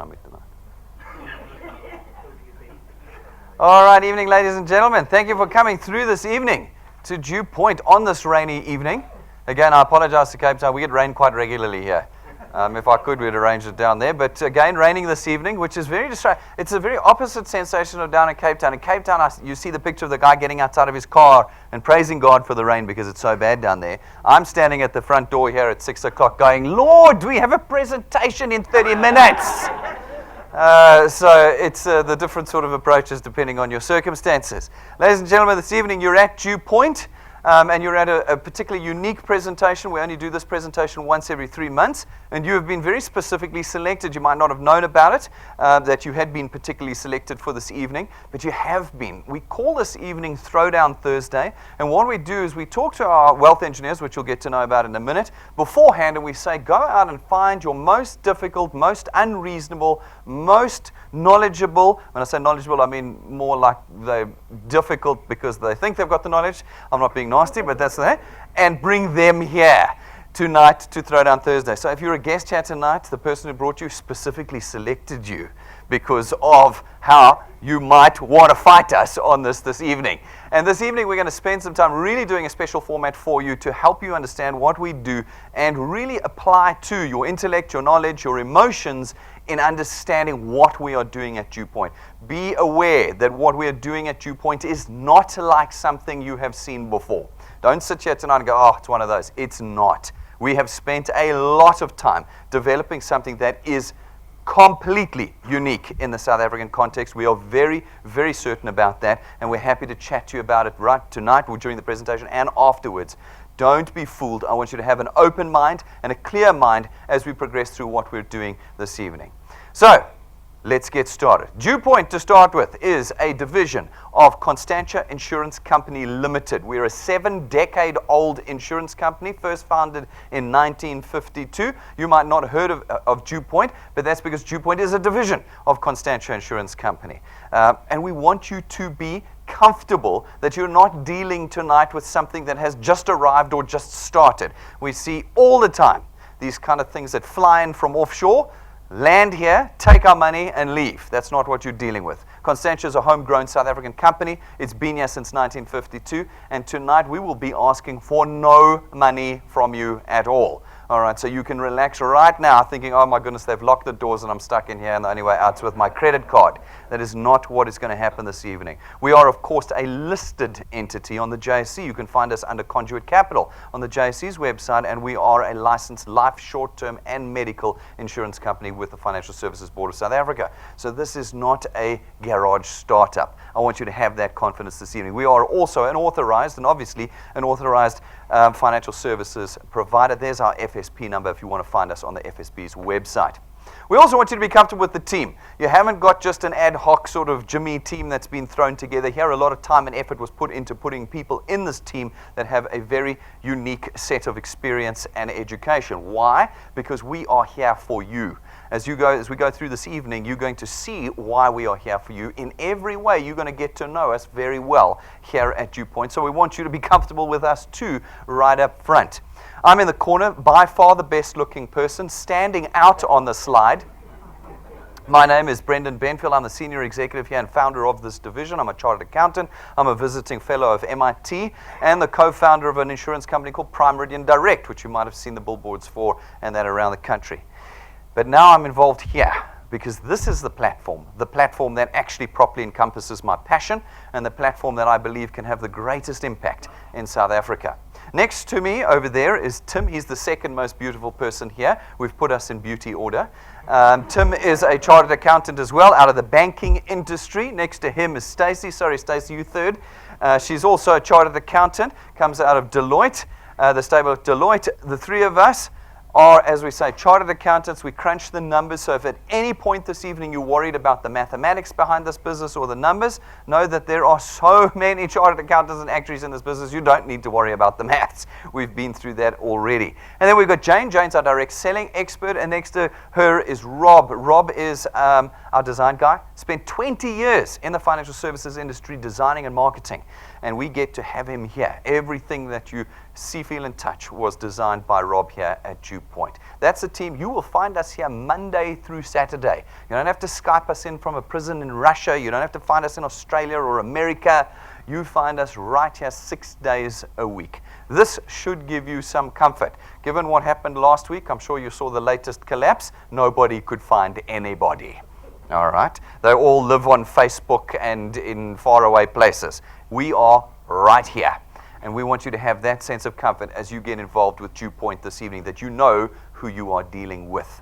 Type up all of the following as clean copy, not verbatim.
me tonight. All right, evening, ladies and gentlemen. Thank you for coming through this evening to DuePoint on this rainy evening. Again, I apologize to Cape Town. We get rain quite regularly here. If I could, we'd arrange it down there. But again, raining this evening, which is very distracting. It's a very opposite sensation of down in Cape Town. In Cape Town, you see the picture of the guy getting outside of his car and praising God for the rain because it's so bad down there. I'm standing at the front door here at 6 o'clock going, Lord, we have a presentation in 30 minutes. So it's the different sort of approaches depending on your circumstances. Ladies and gentlemen, this evening you're at DuePoint. And you're at a particularly unique presentation. We only do this presentation once every 3 months. And you have been very specifically selected. You might not have known about it, that you had been particularly selected for this evening, but you have been. We call this evening Throwdown Thursday. And what we do is we talk to our wealth engineers, which you'll get to know about in a minute, beforehand, and we say, go out and find your most difficult, most unreasonable, most knowledgeable. When I say knowledgeable, I mean more like they're difficult because they think they've got the knowledge. I'm not being nasty, but that's that. And bring them here tonight to Throwdown Thursday. So if you're a guest here tonight, the person who brought you specifically selected you because of how you might want to fight us on this evening. And this evening we're going to spend some time really doing a special format for you to help you understand what we do and really apply to your intellect, your knowledge, your emotions in understanding what we are doing at DuePoint. Be aware that what we are doing at DuePoint is not like something you have seen before. Don't sit here tonight and go, oh, it's one of those. It's not. We have spent a lot of time developing something that is completely unique in the South African context. We are very, very certain about that, and we're happy to chat to you about it right tonight or during the presentation and afterwards. Don't be fooled. I want you to have an open mind and a clear mind as we progress through what we're doing this evening. So, let's get started. DuePoint, to start with, is a division of Constantia Insurance Company Limited. We're a 7-decade-old insurance company, first founded in 1952. You might not have heard of DuePoint, but that's because DuePoint is a division of Constantia Insurance Company. And we want you to be comfortable that you're not dealing tonight with something that has just arrived or just started. We see all the time these kind of things that fly in from offshore, land here, take our money, and leave. That's not what you're dealing with. Constantia is a homegrown South African company. It's been here since 1952, and tonight we will be asking for no money from you at all. All right, so you can relax right now thinking, oh my goodness, they've locked the doors and I'm stuck in here and the only way out's with my credit card. That is not what is going to happen this evening. We are, of course, a listed entity on the JSE. You can find us under Conduit Capital on the JSE's website, and we are a licensed life, short-term, and medical insurance company with the Financial Services Board of South Africa. So this is not a garage startup. I want you to have that confidence this evening. We are also an authorized, and obviously an authorized financial services provider. There's our FSP number if you want to find us on the FSB's website. We also want you to be comfortable with the team. You haven't got just an ad hoc sort of Jimmy team that's been thrown together here. A lot of time and effort was put into putting people in this team that have a very unique set of experience and education. Why? Because we are here for you. As we go through this evening, you're going to see why we are here for you. In every way, you're going to get to know us very well here at DuePoint. So we want you to be comfortable with us too, right up front. I'm in the corner, by far the best looking person, standing out on the slide. My name is Brendan Benfield. I'm the senior executive here and founder of this division. I'm a chartered accountant. I'm a visiting fellow of MIT and the co-founder of an insurance company called Prime Meridian Direct, which you might have seen the billboards for and that around the country. But now I'm involved here because this is the platform that actually properly encompasses my passion and the platform that I believe can have the greatest impact in South Africa. Next to me over there is Tim. He's the second most beautiful person here. We've put us in beauty order. Tim is a chartered accountant as well, out of the banking industry. Next to him is Stacey. Sorry, Stacey, you third. She's also a chartered accountant, comes out of Deloitte, the stable of Deloitte. The three of us are, as we say, chartered accountants. We crunch the numbers, so if at any point this evening you're worried about the mathematics behind this business or the numbers, know that there are so many chartered accountants and actuaries in this business, you don't need to worry about the maths. We've been through that already. And then we've got Jane. Jane's our direct selling expert, and next to her is Rob. Rob is our design guy. spent 20 years in the financial services industry designing and marketing, and we get to have him here. Everything that you see, feel, and touch was designed by Rob here at DuePoint. That's a team. You will find us here Monday through Saturday. You don't have to Skype us in from a prison in Russia. You don't have to find us in Australia or America. You find us right here 6 days a week. This should give you some comfort. Given what happened last week, I'm sure you saw the latest collapse. Nobody could find anybody. All right? They all live on Facebook and in faraway places. We are right here. And we want you to have that sense of comfort as you get involved with DuePoint this evening, that you know who you are dealing with.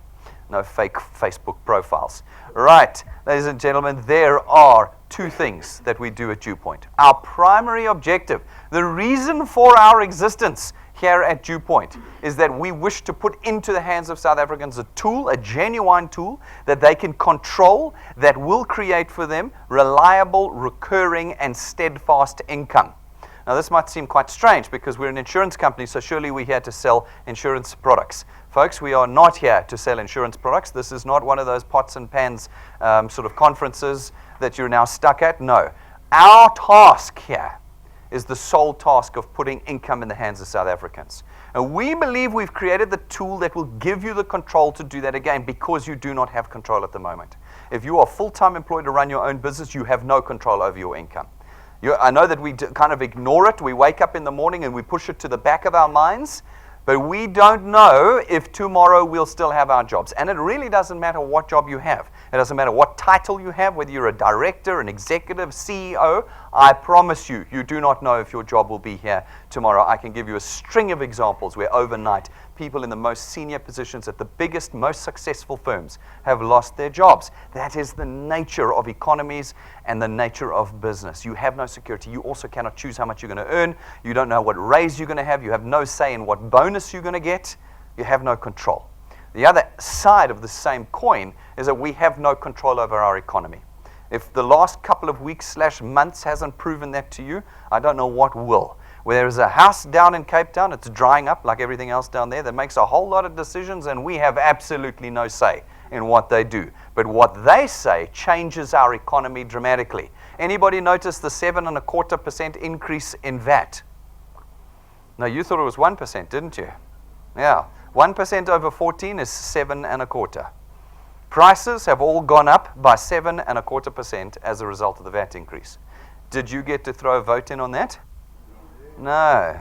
No fake Facebook profiles. Right, ladies and gentlemen, there are two things that we do at DuePoint. Our primary objective, the reason for our existence here at DuePoint, is that we wish to put into the hands of South Africans a tool, a genuine tool, that they can control, that will create for them reliable, recurring, and steadfast income. Now, this might seem quite strange because we're an insurance company, so surely we're here to sell insurance products. Folks, we are not here to sell insurance products. This is not one of those pots and pans sort of conferences that you're now stuck at. No. Our task here is the sole task of putting income in the hands of South Africans. And we believe we've created the tool that will give you the control to do that again, because you do not have control at the moment. If you are full-time employed to run your own business, you have no control over your income. I know that we kind of ignore it. We wake up in the morning and we push it to the back of our minds, but we don't know if tomorrow we'll still have our jobs. And it really doesn't matter what job you have. It doesn't matter what title you have, whether you're a director, an executive, CEO. I promise you, you do not know if your job will be here tomorrow. I can give you a string of examples where overnight people in the most senior positions at the biggest, most successful firms have lost their jobs. That is the nature of economies and the nature of business. You have no security. You also cannot choose how much you're going to earn. You don't know what raise you're going to have. You have no say in what bonus you're going to get. You have no control. The other side of the same coin is that we have no control over our economy. If the last couple of weeks/months hasn't proven that to you, I don't know what will. Where there is a house down in Cape Town, it's drying up like everything else down there, that makes a whole lot of decisions, and we have absolutely no say in what they do. But what they say changes our economy dramatically. Anybody notice the 7.25% increase in VAT? No, you thought it was 1%, didn't you? Yeah, 1% over 14 is 7.25. Prices have all gone up by 7.25% as a result of the VAT increase. Did you get to throw a vote in on that? No.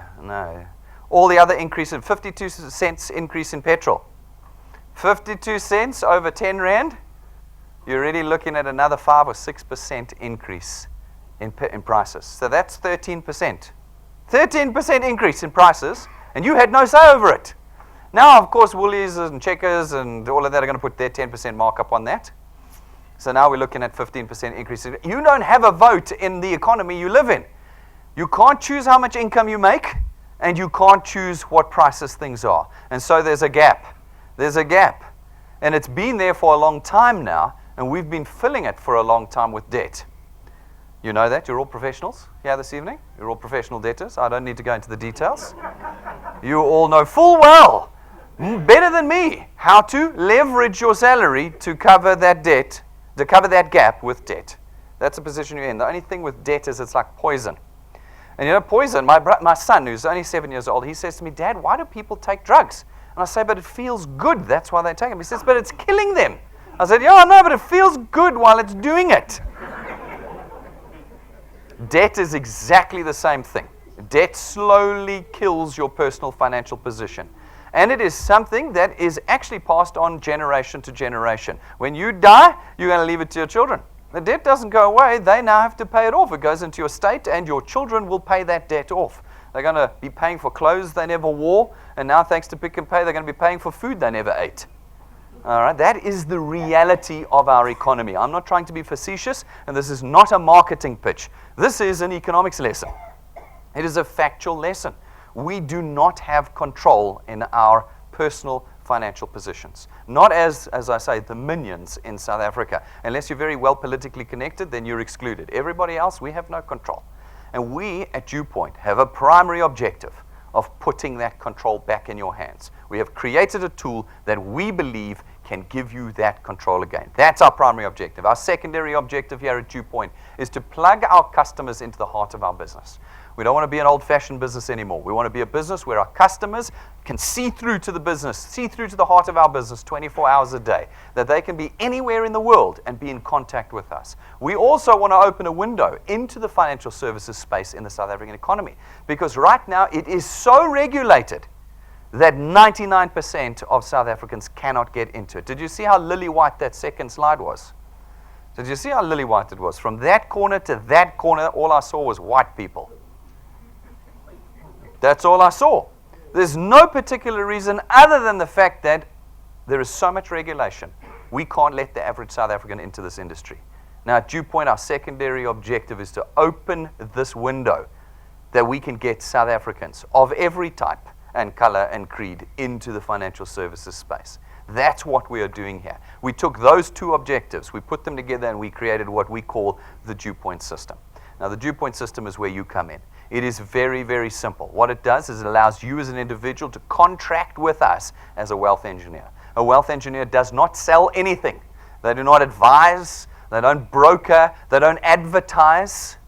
All the other increases, 52 cents increase in petrol. 52 cents over 10 Rand, you're already looking at another 5 or 6% increase in prices. So that's 13%. 13% increase in prices, and you had no say over it. Now, of course, Woolies and Checkers and all of that are going to put their 10% markup on that. So now we're looking at 15% increase. You don't have a vote in the economy you live in. You can't choose how much income you make, and you can't choose what prices things are. And so there's a gap. There's a gap. And it's been there for a long time now, and we've been filling it for a long time with debt. You know that? You're all professionals here this evening. You're all professional debtors. I don't need to go into the details. You all know full well, better than me, how to leverage your salary to cover that debt, to cover that gap with debt. That's the position you're in. The only thing with debt is it's like poison. And you know, poison, my son, who's only 7 years old, he says to me, Dad, why do people take drugs? And I say, but it feels good. That's why they take them. He says, but it's killing them. I said, yeah, no, but it feels good while it's doing it. Debt is exactly the same thing. Debt slowly kills your personal financial position. And it is something that is actually passed on generation to generation. When you die, you're going to leave it to your children. The debt doesn't go away. They now have to pay it off. It goes into your estate, and your children will pay that debt off. They're going to be paying for clothes they never wore, and now thanks to Pick and Pay, they're going to be paying for food they never ate. All right, that is the reality of our economy. I'm not trying to be facetious, and this is not a marketing pitch. This is an economics lesson. It is a factual lesson. We do not have control in our personal financial positions. Not as I say, the minions in South Africa. Unless you're very well politically connected, then you're excluded. Everybody else, we have no control. And we at DuePoint have a primary objective of putting that control back in your hands. We have created a tool that we believe can give you that control again. That's our primary objective. Our secondary objective here at DuePoint is to plug our customers into the heart of our business. We don't want to be an old-fashioned business anymore. We want to be a business where our customers can see through to the business, see through to the heart of our business 24 hours a day, that they can be anywhere in the world and be in contact with us. We also want to open a window into the financial services space in the South African economy, because right now it is so regulated that 99% of South Africans cannot get into it. Did you see how lily-white that second slide was? Did you see how lily-white it was? From that corner to that corner, all I saw was white people. That's all I saw. There's no particular reason other than the fact that there is so much regulation. We can't let the average South African into this industry. Now, at DuePoint, our secondary objective is to open this window that we can get South Africans of every type and color and creed into the financial services space. That's what we are doing here. We took those two objectives, we put them together, and we created what we call the DuePoint system. Now, the DuePoint system is where you come in. It is very, very simple. What it does is it allows you as an individual to contract with us as a wealth engineer. A wealth engineer does not sell anything. They do not advise, they don't broker, they don't advertise.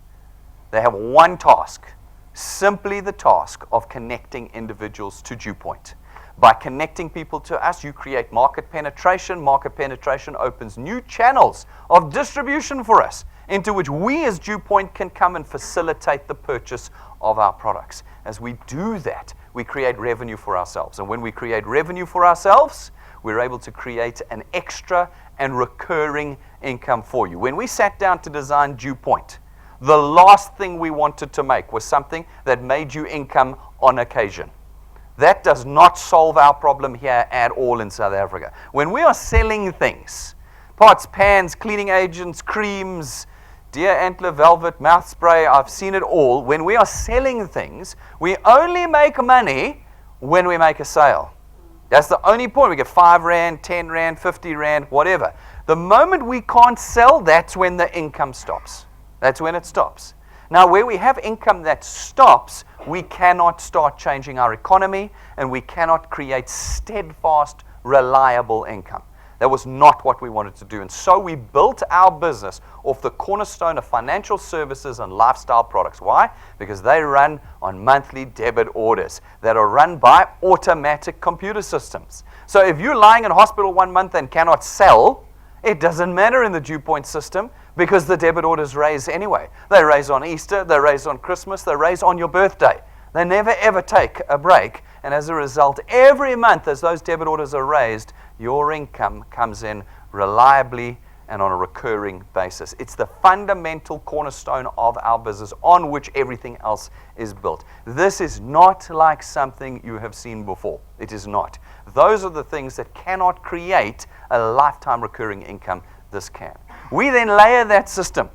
They have one task, simply the task of connecting individuals to DuePoint. By connecting people to us, you create market penetration. Market penetration opens new channels of distribution for us, into which we as DuePoint can come and facilitate the purchase of our products. As we do that, we create revenue for ourselves. And when we create revenue for ourselves, we're able to create an extra and recurring income for you. When we sat down to design DuePoint, the last thing we wanted to make was something that made you income on occasion. That does not solve our problem here at all in South Africa. When we are selling things, pots, pans, cleaning agents, creams, deer antler, velvet, mouth spray, I've seen it all. When we are selling things, we only make money when we make a sale. That's the only point. We get 5 Rand, 10 Rand, 50 Rand, whatever. The moment we can't sell, that's when the income stops. That's when it stops. Now, where we have income that stops, we cannot start changing our economy, and we cannot create steadfast, reliable income. That was not what we wanted to do. And so we built our business off the cornerstone of financial services and lifestyle products. Why? Because they run on monthly debit orders that are run by automatic computer systems. So if you're lying in hospital 1 month and cannot sell, it doesn't matter in the DuePoint system, because the debit orders raise anyway. They raise on Easter, they raise on Christmas, they raise on your birthday. They never ever take a break. And as a result, every month as those debit orders are raised, your income comes in reliably and on a recurring basis. It's the fundamental cornerstone of our business on which everything else is built. This is not like something you have seen before. It is not. Those are the things that cannot create a lifetime recurring income. This can. We then layer that system.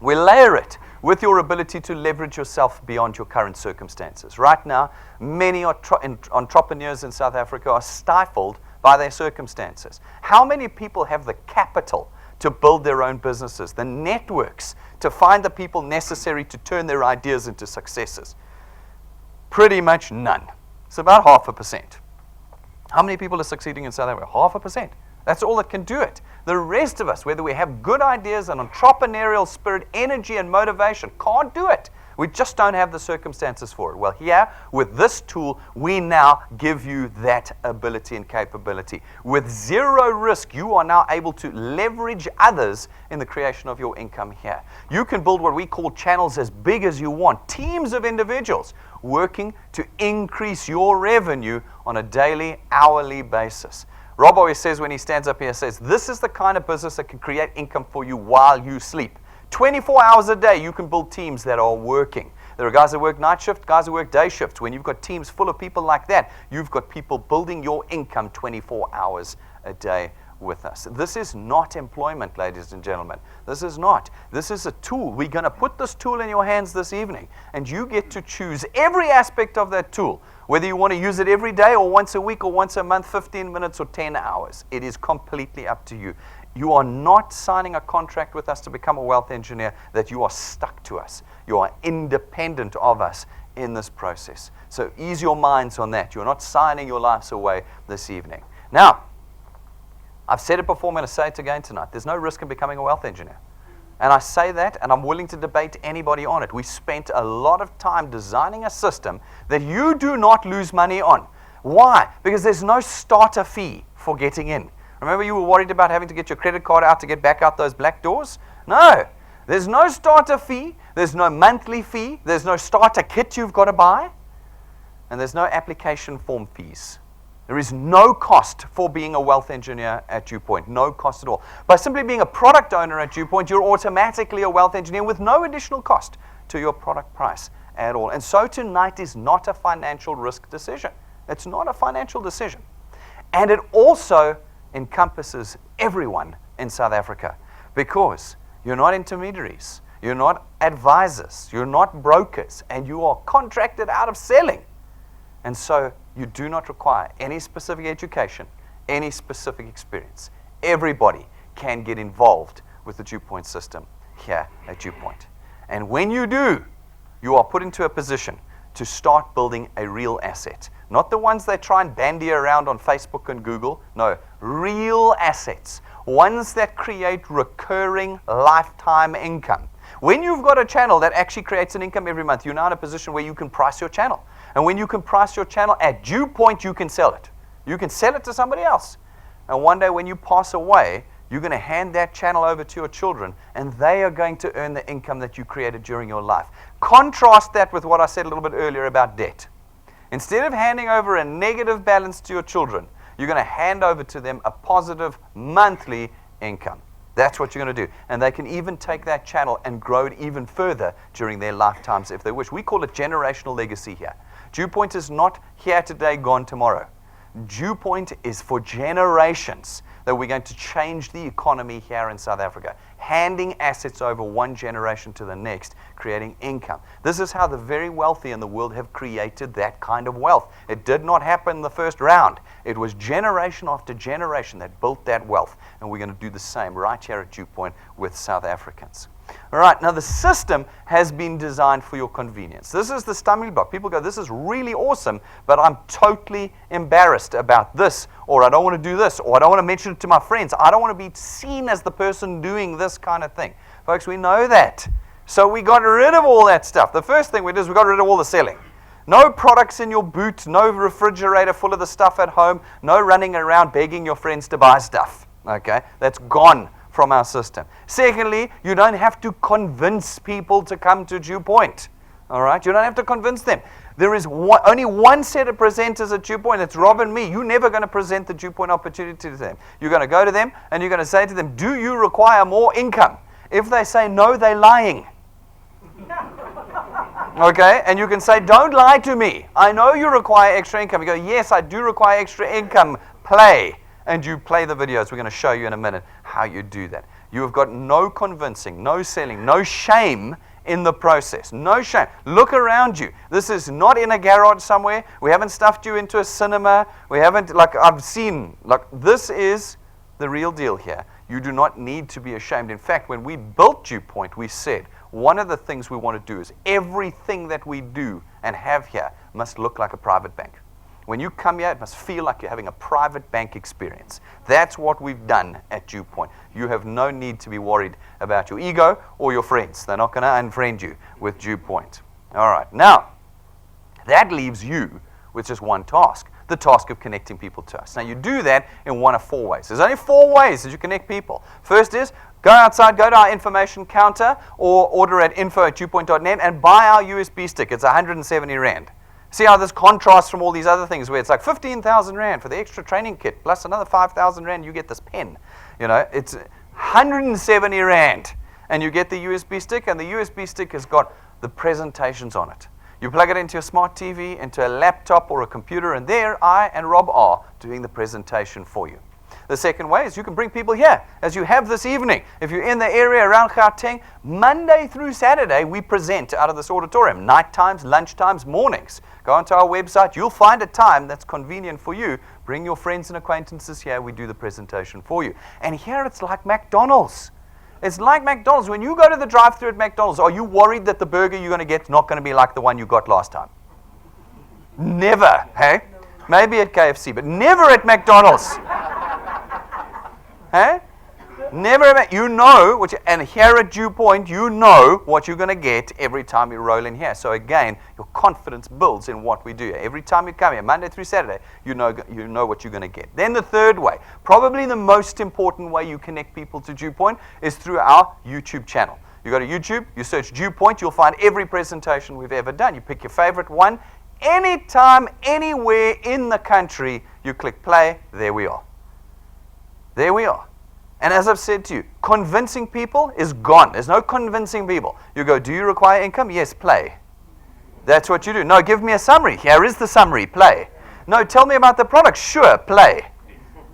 We layer it with your ability to leverage yourself beyond your current circumstances. Right now, many entrepreneurs in South Africa are stifled by their circumstances. How many people have the capital to build their own businesses, the networks to find the people necessary to turn their ideas into successes? Pretty much none. It's about 0.5%. How many people are succeeding in South Africa? 0.5%. That's all that can do it. The rest of us, whether we have good ideas and entrepreneurial spirit, energy, and motivation, can't do it. We just don't have the circumstances for it. Well, here, with this tool, we now give you that ability and capability. With zero risk, you are now able to leverage others in the creation of your income here. You can build what we call channels as big as you want, teams of individuals working to increase your revenue on a daily, hourly basis. Rob always says when he stands up here, says, this is the kind of business that can create income for you while you sleep. 24 hours a day, you can build teams that are working. There are guys that work night shift, guys that work day shifts. When you've got teams full of people like that, you've got people building your income 24 hours a day with us. This is not employment, ladies and gentlemen. This is not. This is a tool. We're going to put this tool in your hands this evening, and you get to choose every aspect of that tool. Whether you want to use it every day or once a week or once a month, 15 minutes or 10 hours. It is completely up to you. You are not signing a contract with us to become a wealth engineer that you are stuck to us. You are independent of us in this process. So ease your minds on that. You're not signing your lives away this evening. Now, I've said it before, I'm going to say it again tonight. There's no risk in becoming a wealth engineer. And I say that, and I'm willing to debate anybody on it. We spent a lot of time designing a system that you do not lose money on. Why? Because there's no starter fee for getting in. Remember you were worried about having to get your credit card out to get back out those black doors? No. There's no starter fee. There's no monthly fee. There's no starter kit you've got to buy. And there's no application form fees. There is no cost for being a wealth engineer at DuePoint. No cost at all. By simply being a product owner at DuePoint, you're automatically a wealth engineer with no additional cost to your product price at all. And so tonight is not a financial risk decision. It's not a financial decision. And it also encompasses everyone in South Africa, because you're not intermediaries, you're not advisors, you're not brokers, and you are contracted out of selling. And so you do not require any specific education, any specific experience. Everybody can get involved with the DuePoint system here at DuePoint. And when you do, you are put into a position to start building a real asset. Not the ones they try and bandy around on Facebook and Google. No, real assets. Ones that create recurring lifetime income. When you've got a channel that actually creates an income every month, you're now in a position where you can price your channel. And when you can price your channel at DuePoint, you can sell it. You can sell it to somebody else. And one day when you pass away, you're going to hand that channel over to your children, and they are going to earn the income that you created during your life. Contrast that with what I said a little bit earlier about debt. Instead of handing over a negative balance to your children, you're going to hand over to them a positive monthly income. That's what you're going to do. And they can even take that channel and grow it even further during their lifetimes if they wish. We call it generational legacy here. DuePoint is not here today, gone tomorrow. DuePoint is for generations that we're going to change the economy here in South Africa, handing assets over one generation to the next, creating income. This is how the very wealthy in the world have created that kind of wealth. It did not happen in the first round. It was generation after generation that built that wealth, and we're going to do the same right here at DuePoint with South Africans. All right, now the system has been designed for your convenience. This is the stumbling block. People go, this is really awesome, but I'm totally embarrassed about this, or I don't want to do this, or I don't want to mention it to my friends. I don't want to be seen as the person doing this kind of thing. Folks, we know that. So we got rid of all that stuff. The first thing we did is we got rid of all the selling. No products in your boot, no refrigerator full of the stuff at home, no running around begging your friends to buy stuff. Okay, that's gone from our system. Secondly, you don't have to convince people to come to DuePoint. All right, you don't have to convince them. There is only one set of presenters at DuePoint. It's Rob and me. You're never going to present the DuePoint opportunity to them. You're going to go to them and you're going to say to them, do you require more income? If they say no, they're lying. Okay, and you can say, don't lie to me. I know you require extra income. You go, yes, I do require extra income. Play. And you play the videos. We're going to show you in a minute how you do that. You have got no convincing, no selling, no shame in the process. No shame. Look around you. This is not in a garage somewhere. We haven't stuffed you into a cinema. We haven't, like I've seen, like this is the real deal here. You do not need to be ashamed. In fact, when we built DuePoint, we said one of the things we want to do is everything that we do and have here must look like a private bank. When you come here, it must feel like you're having a private bank experience. That's what we've done at DuePoint. You have no need to be worried about your ego or your friends. They're not going to unfriend you with DuePoint. All right. Now, that leaves you with just one task, the task of connecting people to us. Now, you do that in one of four ways. There's only four ways that you connect people. First is go outside, go to our information counter or order at info@duepoint.net and buy our USB stick. It's 170 Rand. See how this contrasts from all these other things where it's like 15,000 Rand for the extra training kit, plus another 5,000 Rand, you get this pen. You know, it's 170 Rand, and you get the USB stick, and the USB stick has got the presentations on it. You plug it into your smart TV, into a laptop or a computer, and there I and Rob are doing the presentation for you. The second way is you can bring people here, as you have this evening. If you're in the area around Gauteng, Monday through Saturday, we present out of this auditorium, night times, lunch times, mornings. Go onto our website. You'll find a time that's convenient for you. Bring your friends and acquaintances here. We do the presentation for you. And here it's like McDonald's. It's like McDonald's. When you go to the drive-thru at McDonald's, are you worried that the burger you're going to get is not going to be like the one you got last time? Never, hey? Maybe at KFC, but never at McDonald's. Hey? Never ever. You know, and here at DuePoint, you know what you're going to get every time you roll in here. So again, your confidence builds in what we do. Every time you come here, Monday through Saturday, you know what you're going to get. Then the third way, probably the most important way you connect people to DuePoint is through our YouTube channel. You go to YouTube, you search DuePoint, you'll find every presentation we've ever done. You pick your favorite one. Anytime, anywhere in the country, you click play, there we are. There we are. And as I've said to you, convincing people is gone. There's no convincing people. You go, do you require income? Yes, play. That's what you do. No, give me a summary. Here is the summary. Play. No, tell me about the product. Sure, play.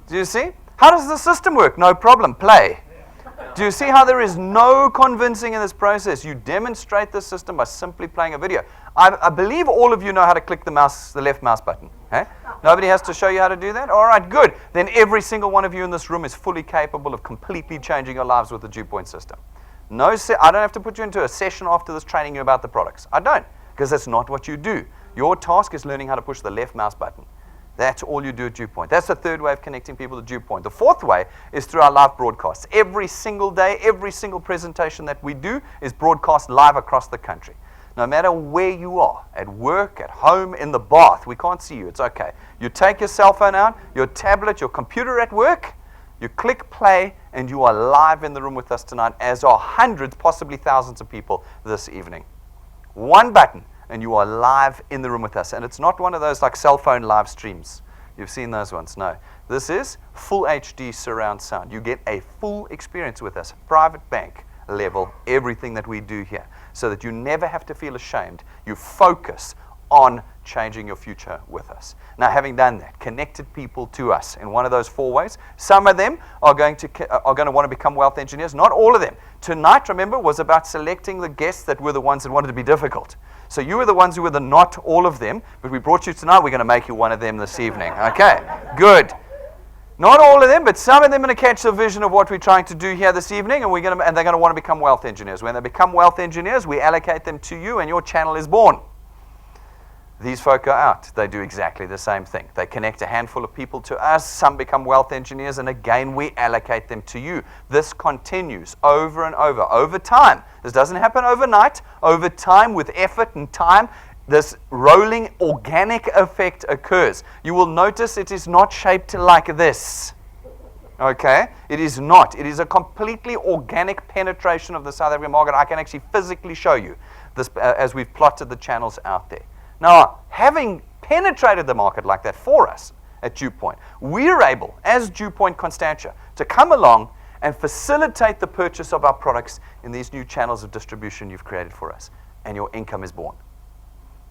Do you see? How does the system work? No problem. Play. Do you see how there is no convincing in this process? You demonstrate the system by simply playing a video. I believe all of you know how to click the left mouse button. Eh? Nobody has to show you how to do that? All right, good. Then every single one of you in this room is fully capable of completely changing your lives with the DuePoint system. I don't have to put you into a session after this training you about the products. I don't, because that's not what you do. Your task is learning how to push the left mouse button. That's all you do at DuePoint. That's the third way of connecting people to DuePoint. The fourth way is through our live broadcasts. Every single day, every single presentation that we do is broadcast live across the country. No matter where you are, at work, at home, in the bath, we can't see you, it's okay. You take your cell phone out, your tablet, your computer at work, you click play, and you are live in the room with us tonight, as are hundreds, possibly thousands of people this evening. One button, and you are live in the room with us. And it's not one of those like cell phone live streams. You've seen those ones. No. This is full HD surround sound. You get a full experience with us. Private bank level, everything that we do here. So that you never have to feel ashamed. You focus on changing your future with us. Now, having done that, connected people to us in one of those four ways. Some of them are going to want to become wealth engineers. Not all of them. Tonight, remember, was about selecting the guests that were the ones that wanted to be difficult. So you were the ones who were the not all of them, but we brought you tonight. We're going to make you one of them this evening. Okay, good. Not all of them, but some of them are going to catch the vision of what we're trying to do here this evening, and they're going to want to become wealth engineers. When they become wealth engineers, we allocate them to you, and your channel is born. These folk are out. They do exactly the same thing. They connect a handful of people to us. Some become wealth engineers, and again, we allocate them to you. This continues over and over time. This doesn't happen overnight. Over time, with effort and time, this rolling organic effect occurs. You will notice it is not shaped like this. Okay? It is not. It is a completely organic penetration of the South African market. I can actually physically show you this as we've plotted the channels out there. Now, having penetrated the market like that for us at DuePoint, we're able, as DuePoint Constantia, to come along and facilitate the purchase of our products in these new channels of distribution you've created for us, and your income is born.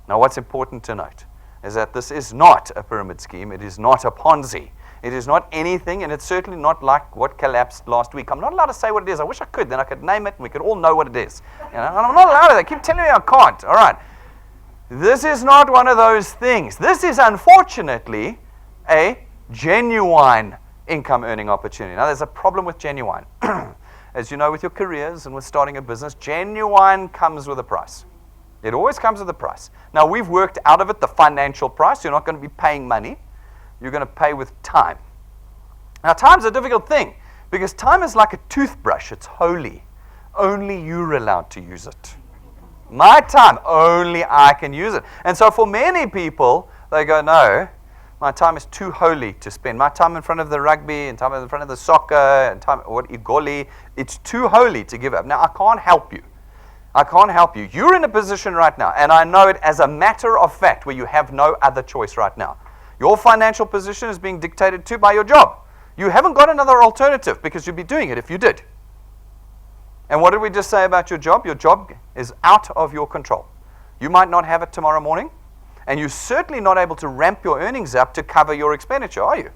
Now, what's important to note is that this is not a pyramid scheme. It is not a Ponzi. It is not anything, and it's certainly not like what collapsed last week. I'm not allowed to say what it is. I wish I could. Then I could name it, and we could all know what it is. You know? And I'm not allowed to. They keep telling me I can't. All right. This is not one of those things. This is, unfortunately, a genuine income earning opportunity. Now, there's a problem with genuine. As you know, with your careers and with starting a business, genuine comes with a price. It always comes with a price. Now, we've worked out of it the financial price. You're not going to be paying money. You're going to pay with time. Now, time's a difficult thing because time is like a toothbrush. It's holy. Only you're allowed to use it. My time, only I can use it. And so for many people, they go, no, my time is too holy to spend. My time in front of the rugby and time in front of the soccer and time what igoli, it's too holy to give up. Now, I can't help you. I can't help you. You're in a position right now, and I know it as a matter of fact, where you have no other choice right now. Your financial position is being dictated to by your job. You haven't got another alternative because you'd be doing it if you did. And what did we just say about your job? Your job is out of your control. You might not have it tomorrow morning, and you're certainly not able to ramp your earnings up to cover your expenditure, are you?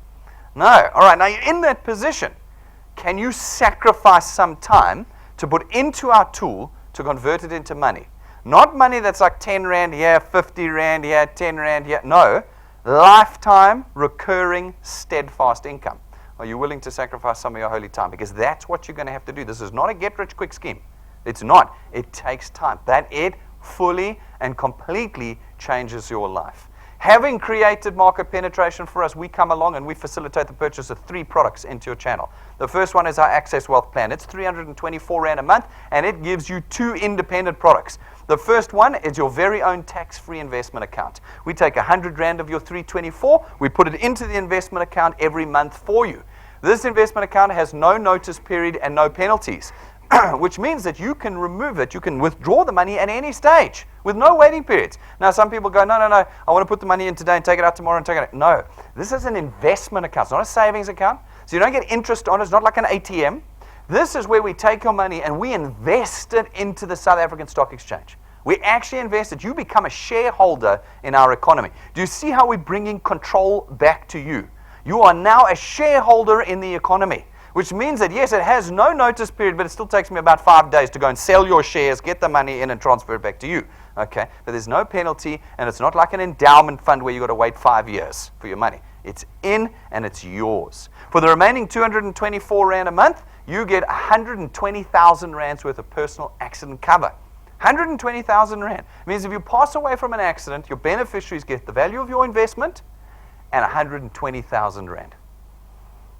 No. All right, now you're in that position. Can you sacrifice some time to put into our tool to convert it into money? Not money that's like 10 Rand here, 50 Rand here, 10 Rand here. No, lifetime, recurring, steadfast income. Are you willing to sacrifice some of your holy time? Because that's what you're going to have to do. This is not a get-rich-quick scheme. It's not. It takes time. But it fully and completely changes your life. Having created market penetration for us, we come along and we facilitate the purchase of 3 products into your channel. The first one is our Access Wealth Plan. It's 324 Rand a month, and it gives you 2 independent products. The first one is your very own tax-free investment account. We take 100 Rand of your 324, we put it into the investment account every month for you. This investment account has no notice period and no penalties, which means that you can remove it, you can withdraw the money at any stage with no waiting periods. Now, some people go, no, I want to put the money in today and take it out tomorrow and take it out. No, this is an investment account. It's not a savings account, so you don't get interest on it. It's not like an ATM. This is where we take your money and we invest it into the South African Stock Exchange. We actually invest it. You become a shareholder in our economy. Do you see how we're bringing control back to you? You are now a shareholder in the economy, which means that, yes, it has no notice period, but it still takes me about 5 days to go and sell your shares, get the money in, and transfer it back to you. Okay? But there's no penalty, and it's not like an endowment fund where you've got to wait 5 years for your money. It's in, and it's yours. For the remaining 224 Rand a month, you get 120,000 Rands worth of personal accident cover. 120,000 Rand. It means if you pass away from an accident, your beneficiaries get the value of your investment and 120,000 Rand.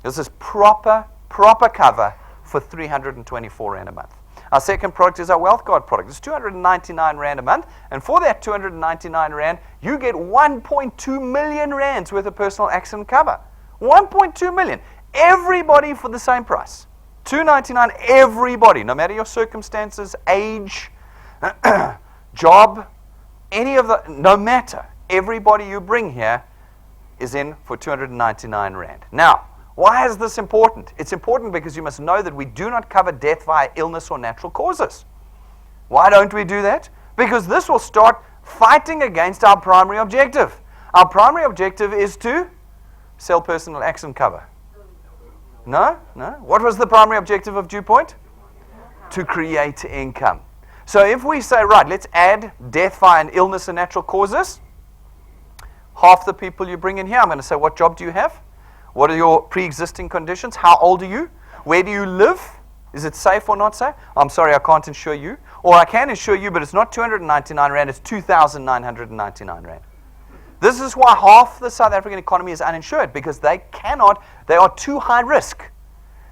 This is proper cover for 324 Rand a month. Our second product is our Wealth Guard product. It's 299 Rand a month, and for that 299 Rand, you get 1.2 million Rands worth of personal accident cover. 1.2 million. Everybody for the same price. 299, everybody, no matter your circumstances, age, job, no matter. Everybody you bring here is in for 299 Rand. Now, why is this important? It's important because you must know that we do not cover death via illness or natural causes. Why don't we do that? Because this will start fighting against our primary objective. Our primary objective is to sell personal accident cover. No? What was the primary objective of DuePoint? To create income. So if we say, right, let's add death via illness and natural causes, half the people you bring in here, I'm going to say, what job do you have? What are your pre-existing conditions? How old are you? Where do you live? Is it safe or not safe? I'm sorry, I can't insure you. Or I can insure you, but it's not 299 Rand, it's 2,999 Rand. This is why half the South African economy is uninsured, because they are too high risk.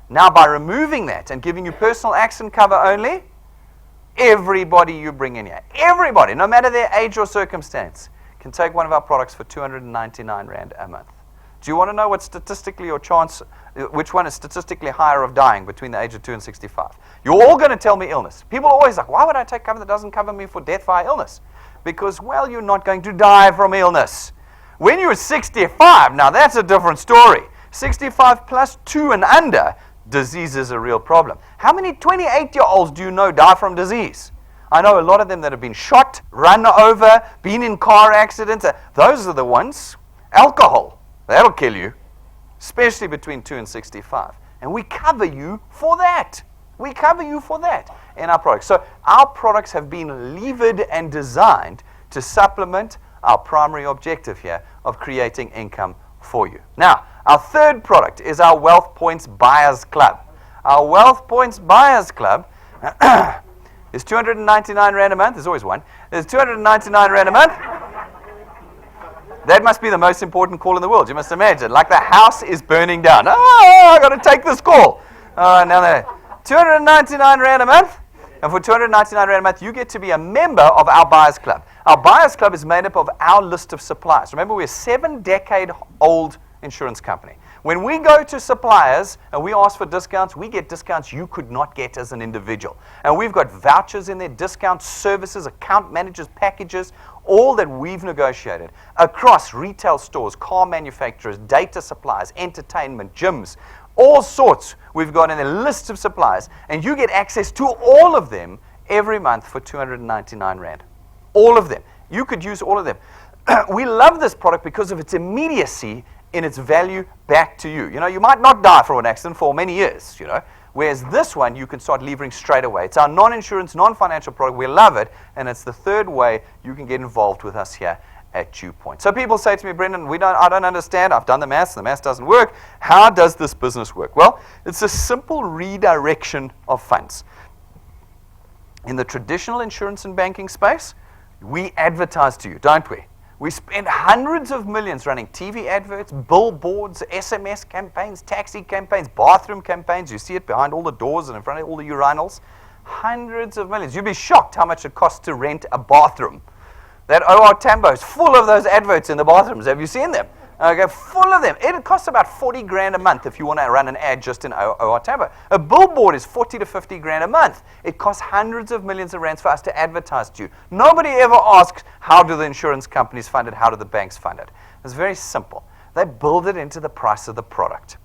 Now, by removing that and giving you personal accident cover only, everybody you bring in here, everybody, no matter their age or circumstance, can take one of our products for 299 Rand a month. Do you want to know what statistically your chance, which one is statistically higher of dying between the age of 2 and 65? You're all going to tell me illness. People are always like, why would I take cover that doesn't cover me for death via illness? Because, well, you're not going to die from illness. When you're 65, now that's a different story. 65 plus 2 and under, disease is a real problem. How many 28-year-olds do you know die from disease? I know a lot of them that have been shot, run over, been in car accidents. Those are the ones. Alcohol, that'll kill you, especially between 2 and 65. And we cover you for that. We cover you for that in our products. So our products have been levered and designed to supplement our primary objective here of creating income for you. Now, our third product is our Wealth Points Buyers Club. Our Wealth Points Buyers Club is 299 Rand a month. There's always one. There's 299 Rand a month. That must be the most important call in the world. You must imagine. Like the house is burning down. Oh, I got to take this call. Now there. 299 Rand a month. And for 299 Rand a month, you get to be a member of our Buyers Club. Our Buyers Club is made up of our list of suppliers. Remember, we're a 7-decade-old insurance company. When we go to suppliers and we ask for discounts, we get discounts you could not get as an individual. And we've got vouchers in there, discounts, services, account managers, packages, all that we've negotiated across retail stores, car manufacturers, data suppliers, entertainment, gyms, all sorts we've got in a list of suppliers. And you get access to all of them every month for 299 Rand. All of them. You could use all of them. We love this product because of its immediacy in its value back to you. You know, you might not die from an accident for many years, you know, whereas this one you can start levering straight away. It's our non-insurance, non-financial product. We love it, and it's the third way you can get involved with us here at DuePoint. So people say to me, Brendan, I don't understand. I've done the maths doesn't work. How does this business work? Well, it's a simple redirection of funds. In the traditional insurance and banking space, we advertise to you, don't we? We spend hundreds of millions running TV adverts, billboards, SMS campaigns, taxi campaigns, bathroom campaigns. You see it behind all the doors and in front of all the urinals. Hundreds of millions. You'd be shocked how much it costs to rent a bathroom. That OR Tambo is full of those adverts in the bathrooms. Have you seen them? Okay, full of them. It costs about 40 grand a month if you want to run an ad just in OR Tambo. A billboard is 40 to 50 grand a month. It costs hundreds of millions of rands for us to advertise to you. Nobody ever asks, how do the insurance companies fund it? How do the banks fund it? It's very simple. They build it into the price of the product.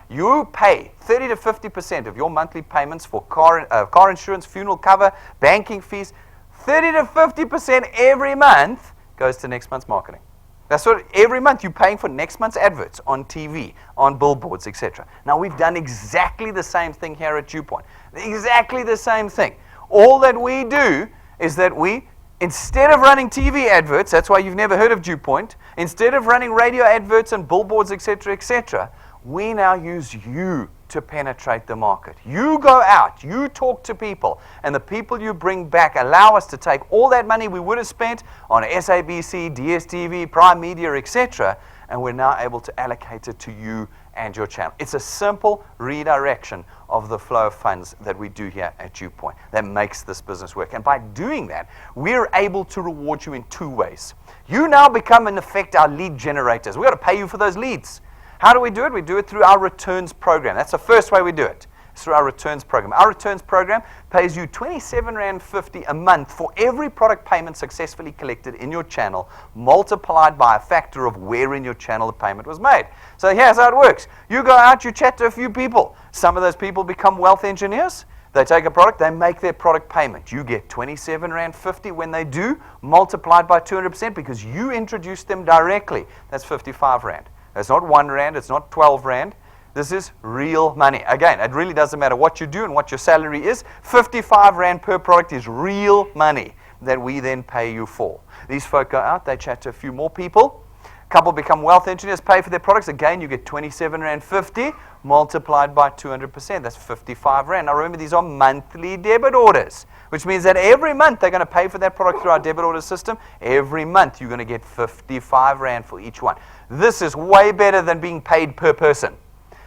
You pay 30 to 50% of your monthly payments for car insurance, funeral cover, banking fees. 30 to 50% every month goes to next month's marketing. That's what every month you're paying for next month's adverts on TV, on billboards, etc. Now, we've done exactly the same thing here at DuePoint. Exactly the same thing. All that we do is that we, instead of running TV adverts, that's why you've never heard of DuePoint, instead of running radio adverts and billboards, etc., we now use you to penetrate the market. You go out, you talk to people, and the people you bring back allow us to take all that money we would have spent on SABC, DSTV, Prime Media, etc., and we're now able to allocate it to you and your channel. It's a simple redirection of the flow of funds that we do here at DuePoint that makes this business work. And by doing that, we're able to reward you in two ways. You now become, in effect, our lead generators. We've got to pay you for those leads. How do we do it? We do it through our returns program. That's the first way we do it. It's through our returns program. Our returns program pays you 27.50 Rand a month for every product payment successfully collected in your channel, multiplied by a factor of where in your channel the payment was made. So here's how it works. You go out, you chat to a few people. Some of those people become wealth engineers. They take a product, they make their product payment. You get 27.50 Rand when they do, multiplied by 200% because you introduced them directly. That's 55 Rand. It's not 1 Rand, it's not 12 Rand. This is real money. Again, it really doesn't matter what you do and what your salary is. 55 Rand per product is real money that we then pay you for. These folk go out, they chat to a few more people. A couple become wealth engineers, pay for their products. Again, you get 27.50 Rand multiplied by 200%. That's 55 Rand. Now remember, these are monthly debit orders, which means that every month they're going to pay for that product through our debit order system. Every month you're going to get 55 Rand for each one. This is way better than being paid per person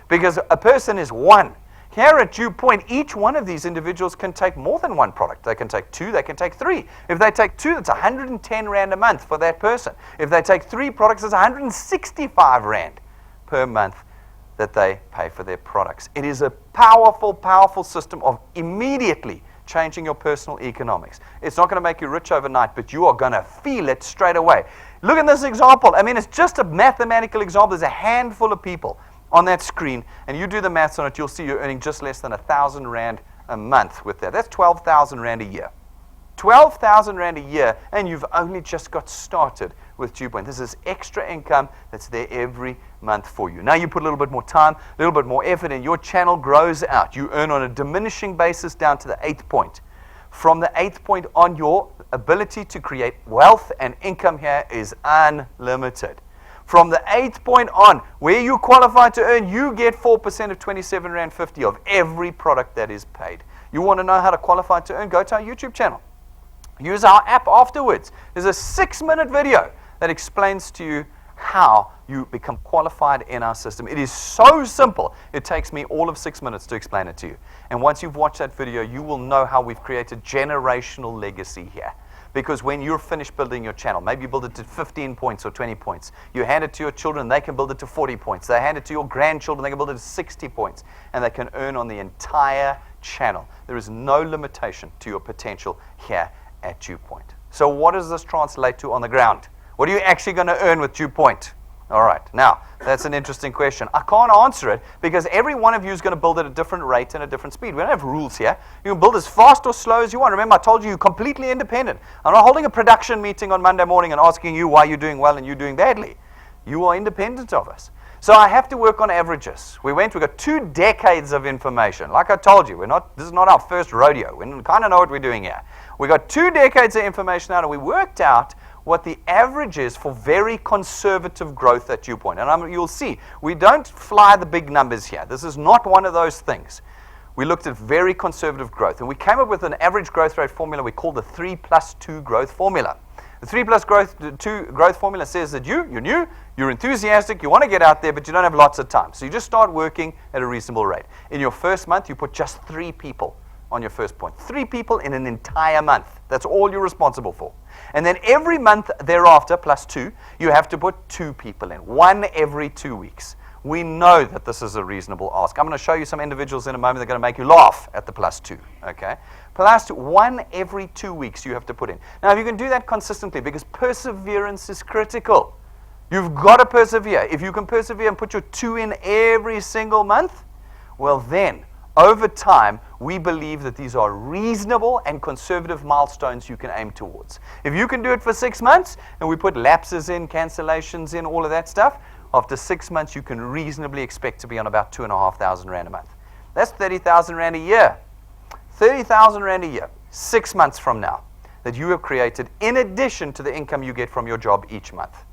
because a person is one. Here at DuePoint, each one of these individuals can take more than one product. They can take 2, they can take 3. If they take 2, that's 110 Rand a month for that person. If they take 3 products, it's 165 Rand per month that they pay for their products. It is a powerful, powerful system of immediately changing your personal economics. It's not going to make you rich overnight, but you are going to feel it straight away. Look at this example. I mean, it's just a mathematical example. There's a handful of people on that screen, and you do the maths on it, you'll see you're earning just less than 1,000 Rand a month with that. That's 12,000 Rand a year. 12,000 Rand a year, and you've only just got started with DuePoint. This is extra income that's there every month for you. Now you put a little bit more time, a little bit more effort, and your channel grows out. You earn on a diminishing basis down to the 8th point. From the 8th point on, your ability to create wealth and income here is unlimited. From the 8th point on, where you qualify to earn, you get 4% of 27.50 Rand of every product that is paid. You want to know how to qualify to earn? Go to our YouTube channel. Use our app afterwards. There's a 6-minute video that explains to you how you become qualified in our system. It is so simple. It takes me all of 6 minutes to explain it to you. And once you've watched that video, you will know how we've created generational legacy here. Because when you're finished building your channel, maybe you build it to 15 points or 20 points. You hand it to your children, they can build it to 40 points. They hand it to your grandchildren, they can build it to 60 points. And they can earn on the entire channel. There is no limitation to your potential here at DuePoint. So what does this translate to on the ground? What are you actually going to earn with DuePoint? All right, now, that's an interesting question. I can't answer it because every one of you is going to build at a different rate and a different speed. We don't have rules here. You can build as fast or slow as you want. Remember, I told you you're completely independent. I'm not holding a production meeting on Monday morning and asking you why you're doing well and you're doing badly. You are independent of us. So I have to work on averages. We've got 2 decades of information. Like I told you, this is not our first rodeo. We kind of know what we're doing here. We got 2 decades of information out, and we worked out what the average is for very conservative growth at DuePoint. And you'll see, we don't fly the big numbers here. This is not one of those things. We looked at very conservative growth, and we came up with an average growth rate formula we call the 3+2 growth formula. The 3 plus growth 2 growth formula says that you're new, you're enthusiastic, you want to get out there, but you don't have lots of time. So you just start working at a reasonable rate. In your first month, you put just 3 people on your first point. 3 people in an entire month. That's all you're responsible for. And then every month thereafter, plus 2, you have to put 2 people in. 1 every 2 weeks. We know that this is a reasonable ask. I'm going to show you some individuals in a moment that are going to make you laugh at the plus 2. Okay? Plus 1 every 2 weeks you have to put in. Now, if you can do that consistently, because perseverance is critical. You've got to persevere. If you can persevere and put your 2 in every single month, well then, over time, we believe that these are reasonable and conservative milestones you can aim towards. If you can do it for 6 months, and we put lapses in, cancellations in, all of that stuff, after 6 months, you can reasonably expect to be on about 2,500 Rand a month. That's 30,000 Rand a year. 30,000 Rand a year, 6 months from now, that you have created in addition to the income you get from your job each month.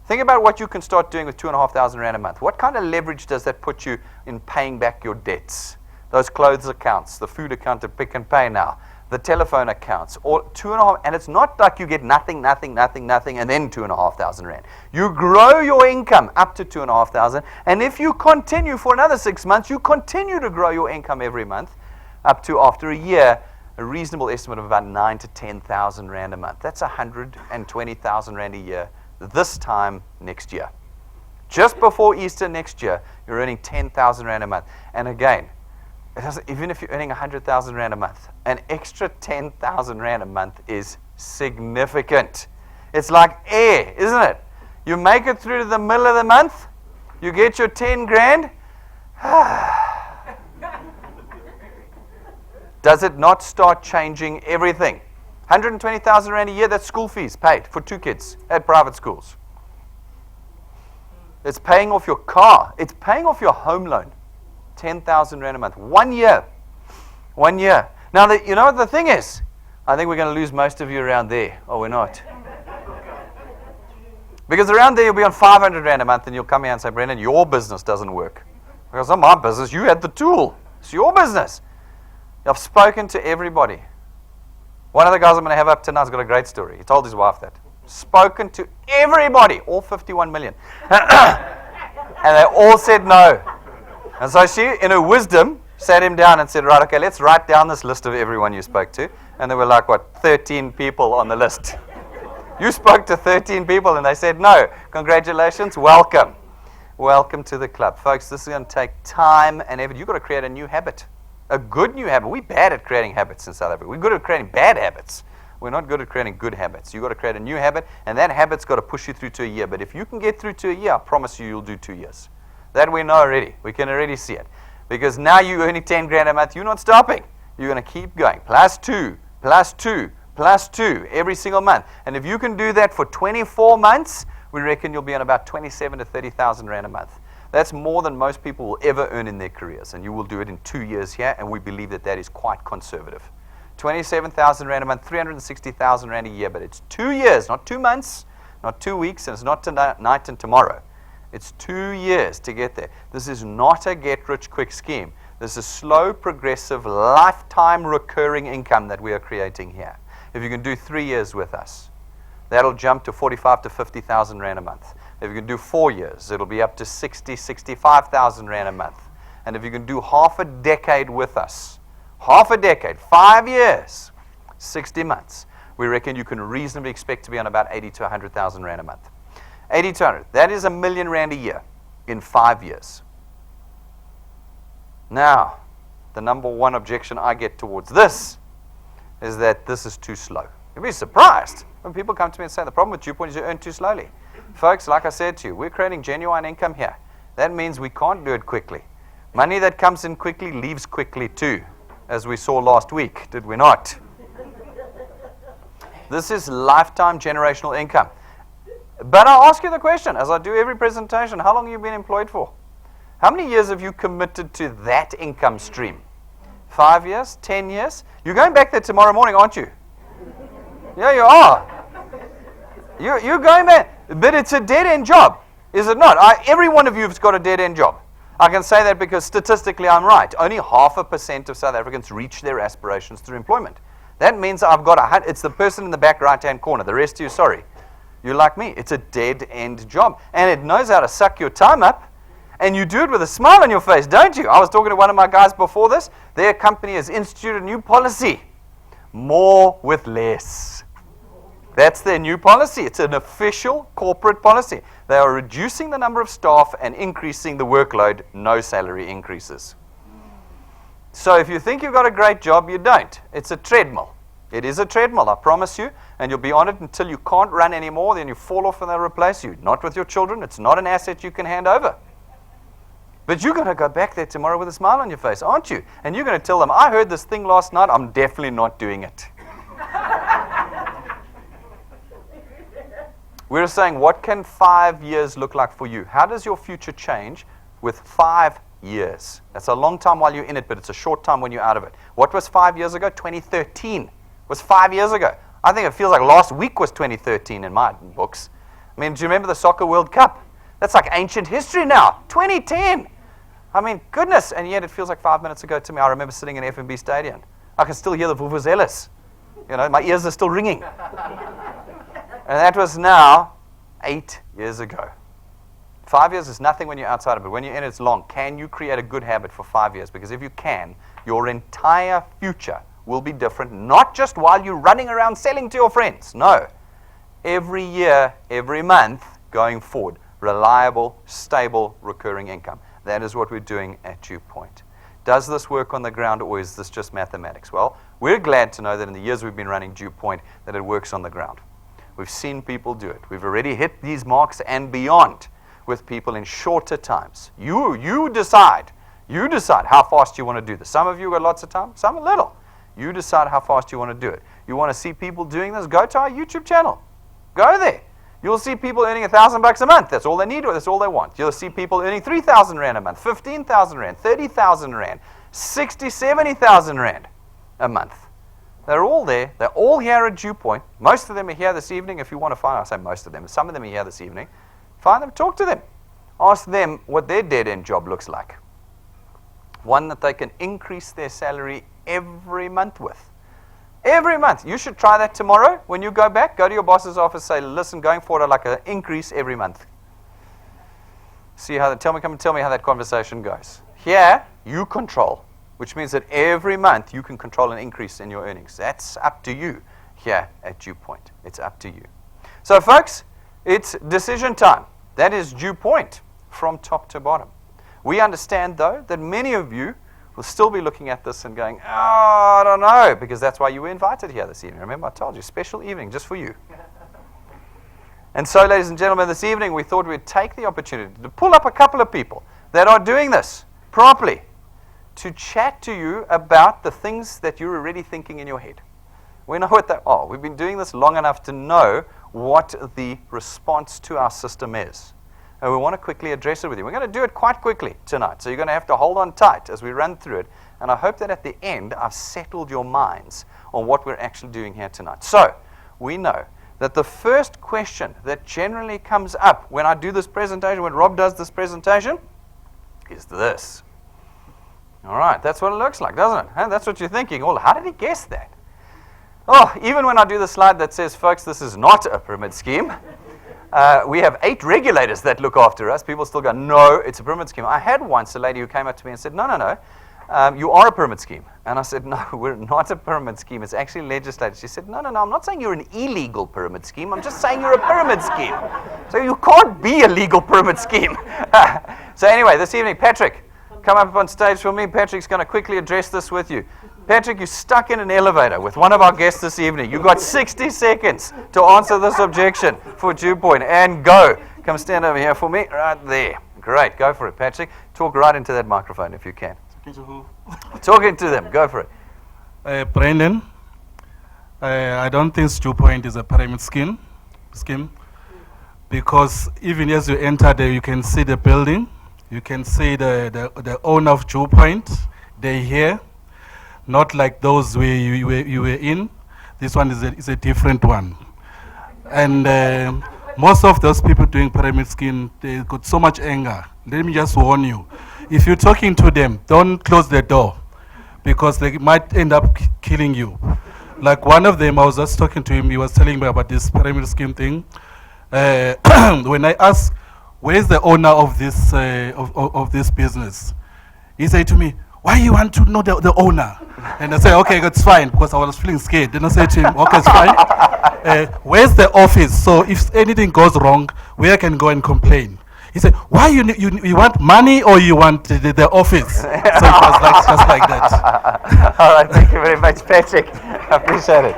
Think about what you can start doing with 2,500 Rand a month. What kind of leverage does that put you in paying back your debts? Those clothes accounts, the food account at Pick and Pay now, the telephone accounts, or 2.5, and it's not like you get nothing, and then 2,500 Rand. You grow your income up to 2,500, and if you continue for another 6 months, you continue to grow your income every month up to, after a year, a reasonable estimate of about 9,000 to 10,000 Rand a month. That's 120,000 Rand a year this time next year. Just before Easter next year, you're earning 10,000 Rand a month. And again, even if you're earning 100,000 Rand a month, an extra 10,000 Rand a month is significant. It's like air, isn't it? You make it through to the middle of the month, you get your 10 grand. Does it not start changing everything? 120,000 Rand a year, that's school fees paid for 2 kids at private schools. It's paying off your car. It's paying off your home loan. 10,000 Rand a month. 1 year. 1 year. Now, you know what the thing is? I think we're going to lose most of you around there. Oh, we're not. Because around there, you'll be on 500 Rand a month, and you'll come here and say, Brendan, your business doesn't work. Because it's not my business. You had the tool. It's your business. I've spoken to everybody. One of the guys I'm going to have up tonight has got a great story. He told his wife that. Spoken to everybody, all 51 million. And they all said no. And so she, in her wisdom, sat him down and said, right, okay, let's write down this list of everyone you spoke to. And there were like, 13 people on the list. You spoke to 13 people and they said no. Congratulations, welcome. Welcome to the club. Folks, this is going to take time and effort. You've got to create a new habit. A good new habit. We're bad at creating habits in South Africa. We're good at creating bad habits. We're not good at creating good habits. You've got to create a new habit, and that habit's got to push you through to a year. But if you can get through to a year, I promise you, you'll do 2 years. That we know already. We can already see it. Because now you're earning 10 grand a month. You're not stopping. You're going to keep going. Plus 2, plus 2, plus 2 every single month. And if you can do that for 24 months, we reckon you'll be on about 27 to 30,000 Rand a month. That's more than most people will ever earn in their careers. And you will do it in 2 years here, and we believe that that is quite conservative. 27,000 Rand a month, 360,000 Rand a year, but it's 2 years, not 2 months, not 2 weeks, and it's not tonight and tomorrow. It's 2 years to get there. This is not a get-rich-quick scheme. This is slow, progressive, lifetime recurring income that we are creating here. If you can do 3 years with us, that'll jump to 45 to 50,000 Rand a month. If you can do 4 years, it'll be up to 60, 65,000 Rand a month. And if you can do half a decade with us, half a decade, 5 years, 60 months, we reckon you can reasonably expect to be on about 80 to 100,000 Rand a month. 80 to 100, that is R1 million a year in 5 years. Now, the number one objection I get towards this is that this is too slow. You'll be surprised when people come to me and say the problem with DuePoint is you earn too slowly. Folks, like I said to you, we're creating genuine income here. That means we can't do it quickly. Money that comes in quickly leaves quickly too, as we saw last week, did we not? This is lifetime generational income. But I'll ask you the question, as I do every presentation, how long have you been employed for? How many years have you committed to that income stream? 5 years? 10 years? You're going back there tomorrow morning, aren't you? Yeah, you are. You're going back. But it's a dead-end job, is it not? Every one of you has got a dead-end job. I can say that because statistically I'm right. Only 0.5% of South Africans reach their aspirations through employment. That means I've got it's the person in the back right-hand corner. The rest of you, sorry. You're like me. It's a dead-end job. And it knows how to suck your time up. And you do it with a smile on your face, don't you? I was talking to one of my guys before this. Their company has instituted a new policy. More with less. That's their new policy. It's an official corporate policy. They are reducing the number of staff and increasing the workload, no salary increases. So if you think you've got a great job, you don't. It's a treadmill. It is a treadmill, I promise you, and you'll be on it until you can't run anymore, then you fall off and they'll replace you. Not with your children. It's not an asset you can hand over. But you're going to go back there tomorrow with a smile on your face, aren't you? And you're going to tell them, I heard this thing last night, I'm definitely not doing it. We're saying, what can 5 years look like for you? How does your future change with 5 years? That's a long time while you're in it, but it's a short time when you're out of it. What was 5 years ago? 2013 was 5 years ago. I think it feels like last week was 2013 in my books. I mean, do you remember the Soccer World Cup? That's like ancient history now. 2010. I mean, goodness. And yet it feels like 5 minutes ago to me. I remember sitting in FNB Stadium. I can still hear the vuvuzelas. You know, my ears are still ringing. And that was now 8 years ago. 5 years is nothing when you're outside of it. When you're in it, it's long. Can you create a good habit for 5 years? Because if you can, your entire future will be different, not just while you're running around selling to your friends. No. Every year, every month, going forward. Reliable, stable, recurring income. That is what we're doing at DuePoint. Does this work on the ground, or is this just mathematics? Well, we're glad to know that in the years we've been running DuePoint, that it works on the ground. We've seen people do it. We've already hit these marks and beyond with people in shorter times. You decide. You decide how fast you want to do this. Some of you got lots of time, some a little. You decide how fast you want to do it. You want to see people doing this? Go to our YouTube channel. Go there. You'll see people earning $1,000 a month. That's all they need, or that's all they want. You'll see people earning 3,000 Rand a month, 15,000 Rand, 30,000 Rand, 60, 70,000 Rand a month. They're all there. They're all here at DuePoint. Most of them are here this evening. If you want to find, I say most of them. Some of them are here this evening. Find them, talk to them. Ask them what their dead-end job looks like. One that they can increase their salary every month with. Every month. You should try that tomorrow. When you go back, go to your boss's office, say, listen, going forward, I'd like an increase every month. See how come and tell me how that conversation goes. Here, you control, which means that every month you can control an increase in your earnings. That's up to you here at DuePoint. It's up to you. So, folks, it's decision time. That is DuePoint from top to bottom. We understand, though, that many of you will still be looking at this and going, oh, I don't know, because that's why you were invited here this evening. Remember, I told you, special evening just for you. And so, ladies and gentlemen, this evening we thought we'd take the opportunity to pull up a couple of people that are doing this properly to chat to you about the things that you're already thinking in your head. We know what they are. We've been doing this long enough to know what the response to our system is. And we want to quickly address it with you. We're going to do it quite quickly tonight, so you're going to have to hold on tight as we run through it. And I hope that at the end, I've settled your minds on what we're actually doing here tonight. So, we know that the first question that generally comes up when I do this presentation, when Rob does this presentation, is this. All right, that's what it looks like, doesn't it? That's what you're thinking. Oh, how did he guess that? Oh, even when I do the slide that says, folks, this is not a pyramid scheme, we have 8 regulators that look after us. People still go, no, it's a pyramid scheme. I had once a lady who came up to me and said, no, you are a pyramid scheme. And I said, no, we're not a pyramid scheme. It's actually legislated. She said, no, I'm not saying you're an illegal pyramid scheme. I'm just saying you're a pyramid scheme. So you can't be a legal pyramid scheme. So anyway, this evening, Patrick, come up on stage for me. Patrick's going to quickly address this with you. Patrick, you're stuck in an elevator with one of our guests this evening. You've got 60 seconds to answer this objection for DuePoint. And go. Come stand over here for me. Right there. Great. Go for it, Patrick. Talk right into that microphone if you can. Talking to who? Talking to them. Go for it. Brandon, I don't think DuePoint is a pyramid scheme. Because even as you enter there, you can see the building. You can see the owner of DuePoint. They're here. Not like those where you were in. This one is a different one. And most of those people doing pyramid scheme, they got so much anger. Let me just warn you. If you're talking to them, don't close the door, because they might end up killing you. Like one of them, I was just talking to him, he was telling me about this pyramid scheme thing. When I asked, where's the owner of this business? He said to me, why you want to know the owner? And I said, okay, that's fine, because I was feeling scared. Then I said to him, okay, it's fine. Where's the office? So if anything goes wrong, where I can go and complain? He said, why you want money or you want the office? So it was like, just like that. All right, thank you very much, Patrick. I appreciate it.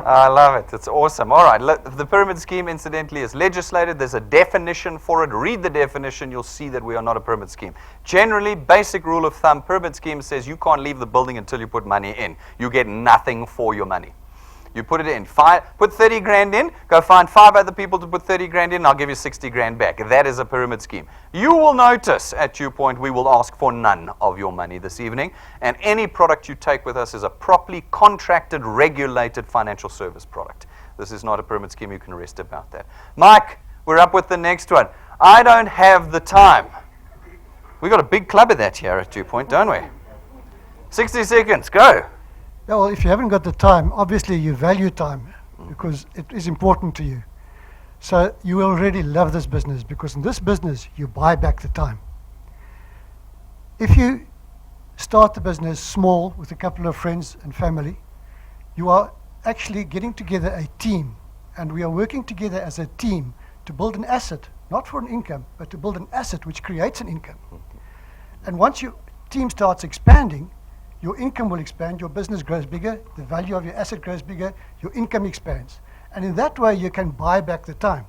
I love it. It's awesome. All right. The pyramid scheme, incidentally, is legislated. There's a definition for it. Read the definition. You'll see that we are not a pyramid scheme. Generally, basic rule of thumb, pyramid scheme says you can't leave the building until you put money in. You get nothing for your money. You put it in. Put 30 grand in. Go find 5 other people to put 30 grand in. I'll give you 60 grand back. That is a pyramid scheme. You will notice at DuePoint we will ask for none of your money this evening. And any product you take with us is a properly contracted, regulated financial service product. This is not a pyramid scheme. You can rest about that. Mike, we're up with the next one. I don't have the time. We've got a big club of that here at DuePoint, don't we? 60 seconds. Go. Yeah, well, if you haven't got the time, obviously you value time because it is important to you. So you already love this business because in this business, you buy back the time. If you start the business small with a couple of friends and family, you are actually getting together a team, and we are working together as a team to build an asset, not for an income, but to build an asset which creates an income. And once your team starts expanding, your income will expand, your business grows bigger, the value of your asset grows bigger, your income expands. And in that way, you can buy back the time.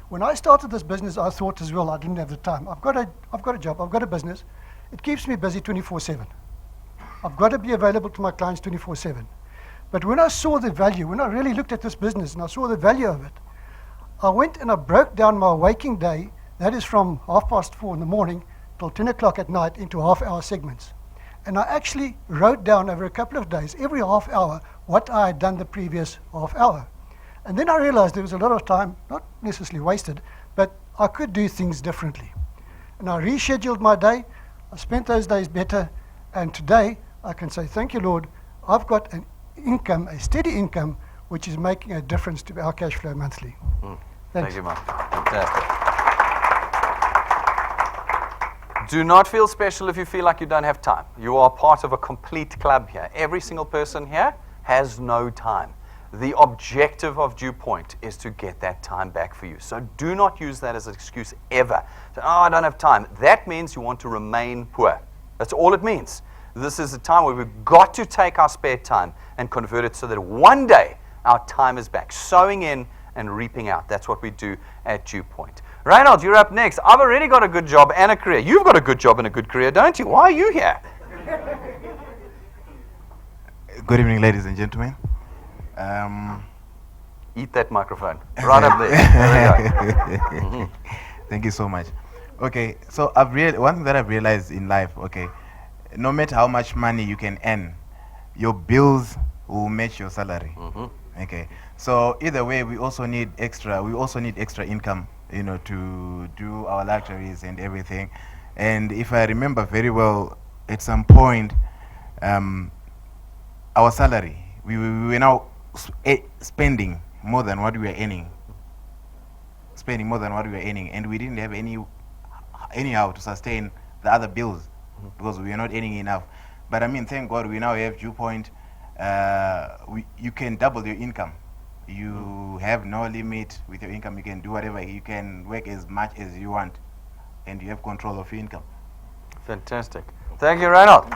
When I started this business, I thought as well, I didn't have the time. I've got a job, I've got a business. It keeps me busy 24/7. I've got to be available to my clients 24/7. But when I saw the value, when I really looked at this business and I saw the value of it, I went and I broke down my waking day, that is from 4:30 in the morning till 10 o'clock at night, into half-hour segments. And I actually wrote down over a couple of days, every half hour, what I had done the previous half hour. And then I realized there was a lot of time, not necessarily wasted, but I could do things differently. And I rescheduled my day. I spent those days better. And today, I can say, thank you, Lord, I've got an income, a steady income, which is making a difference to our cash flow monthly. Thank you, Mark. Fantastic. Do not feel special if you feel like you don't have time. You are part of a complete club here. Every single person here has no time. The objective of DuePoint is to get that time back for you. So do not use that as an excuse ever. So, oh, I don't have time. That means you want to remain poor. That's all it means. This is a time where we've got to take our spare time and convert it so that one day our time is back, sowing in and reaping out. That's what we do at DuePoint. Reinhold, you're up next. I've already got a good job and a career. You've got a good job and a good career, don't you? Why are you here? Good evening, ladies and gentlemen. Eat that microphone. Right up there. There we go. Thank you so much. Okay, so one thing that I've realized in life, okay, no matter how much money you can earn, your bills will match your salary. Okay, so either way, we also need extra income, you know, to do our luxuries and everything. And if I remember very well, at some point, our salary, we were now spending more than what we were earning. And we didn't have anyhow to sustain the other bills because we were not earning enough. But I mean, thank God we now have DuePoint. You can double your income. You have no limit with your income. You can do whatever. You can work as much as you want, and you have control of your income. Fantastic. Thank you, Reinhold.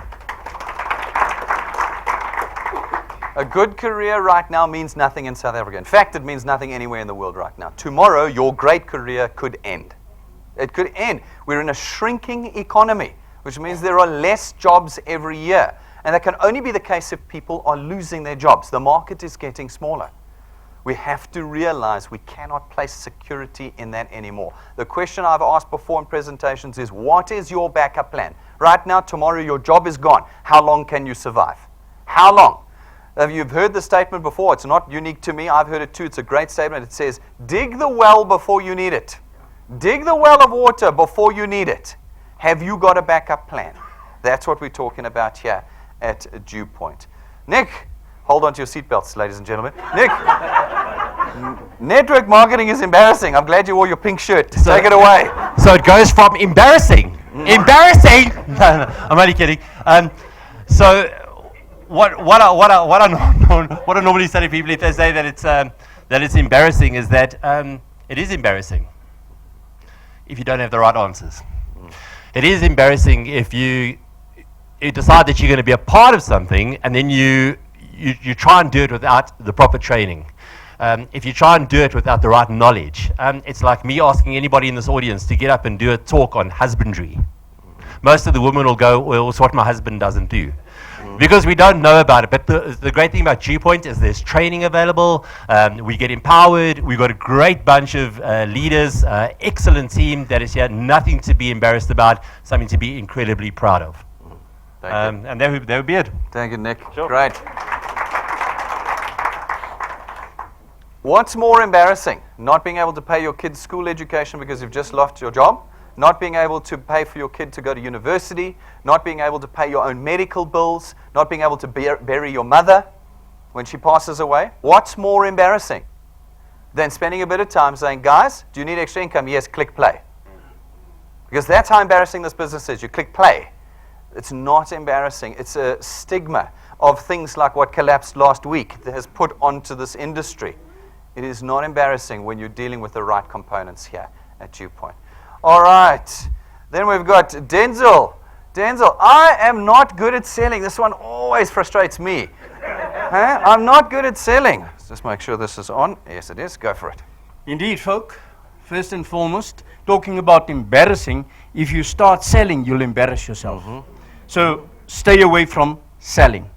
A good career right now means nothing in South Africa. In fact, it means nothing anywhere in the world right now. Tomorrow, your great career could end. It could end. We're in a shrinking economy, which means there are less jobs every year. And that can only be the case if people are losing their jobs. The market is getting smaller. We have to realize we cannot place security in that anymore. The question I've asked before in presentations is, what is your backup plan? Right now, tomorrow, your job is gone. How long can you survive? How long? You've heard the statement before. It's not unique to me. I've heard it too. It's a great statement. It says, dig the well before you need it. Dig the well of water before you need it. Have you got a backup plan? That's what we're talking about here at DuePoint. Nick, hold on to your seatbelts, ladies and gentlemen. Nick, network marketing is embarrassing. I'm glad you wore your pink shirt. Take it away. So it goes from embarrassing. Embarrassing! No, I'm only kidding. So what I normally say to people if they say that it's embarrassing is that it is embarrassing if you don't have the right answers. It is embarrassing if you decide that you're going to be a part of something and then you try and do it without the proper training. If you try and do it without the right knowledge, it's like me asking anybody in this audience to get up and do a talk on husbandry. Most of the women will go, well, it's what my husband doesn't do. Because we don't know about it. But the great thing about DuePoint is there's training available. We get empowered. We've got a great bunch of leaders, excellent team that is here. Nothing to be embarrassed about, something to be incredibly proud of. And that would be it. Thank you, Nick. Sure. Great. What's more embarrassing? Not being able to pay your kid's school education because you've just lost your job? Not being able to pay for your kid to go to university? Not being able to pay your own medical bills? Not being able to bury your mother when she passes away? What's more embarrassing than spending a bit of time saying, guys, do you need extra income? Yes, click play. Because that's how embarrassing this business is. You click play. It's not embarrassing. It's a stigma of things like what collapsed last week that has put onto this industry. It is not embarrassing when you're dealing with the right components here at DuePoint. All right. Then we've got Denzel. Denzel, I am not good at selling. This one always frustrates me. I'm not good at selling. Let's just make sure this is on. Yes, it is. Go for it. Indeed, folk. First and foremost, talking about embarrassing, if you start selling, you'll embarrass yourself. So stay away from selling.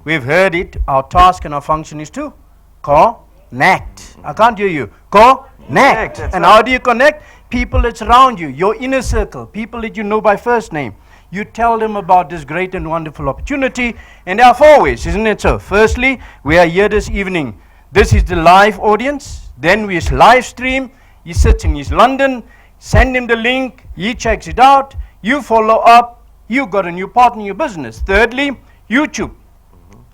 We've heard it. Our task and our function is to connect. I can't hear you. Connect. And how do you connect? People that's around you, your inner circle, people that you know by first name. You tell them about this great and wonderful opportunity. And there are 4 ways, isn't it so? Firstly, we are here this evening. This is the live audience. Then we live stream. He sits in his London. Send him the link. He checks it out. You follow up. You got a new partner in your business. Thirdly, YouTube,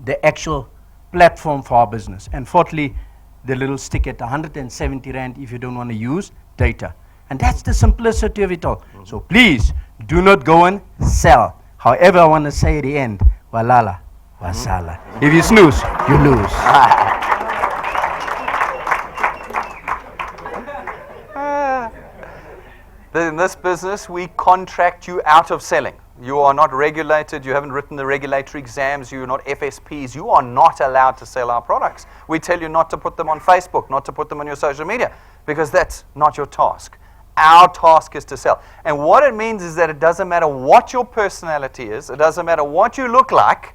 the actual platform for our business. And fourthly, the little stick at 170 Rand if you don't want to use data. And that's the simplicity of it all. So please, do not go and sell. However, I want to say at the end, walala, wasala. If you snooze, you lose. In this business, we contract you out of selling. You are not regulated. You haven't written the regulatory exams. You're not FSPs. You are not allowed to sell our products. We tell you not to put them on Facebook, not to put them on your social media, because that's not your task. Our task is to sell. And what it means is that it doesn't matter what your personality is. It doesn't matter what you look like.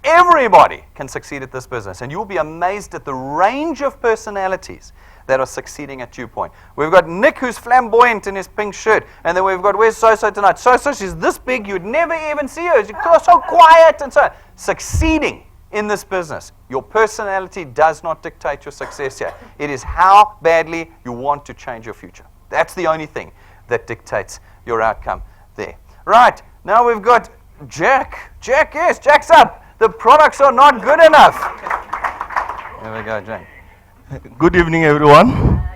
Everybody can succeed at this business. And you'll be amazed at the range of personalities that are succeeding at DuePoint. We've got Nick, who's flamboyant in his pink shirt. And then we've got, where's So-So tonight? So-So, she's this big, you'd never even see her. She's so quiet and so on. Succeeding in this business. Your personality does not dictate your success here. It is how badly you want to change your future. That's the only thing that dictates your outcome there. Right, now we've got Jack. Jack, yes, Jack's up. The products are not good enough. There we go, Jack. Good evening, everyone.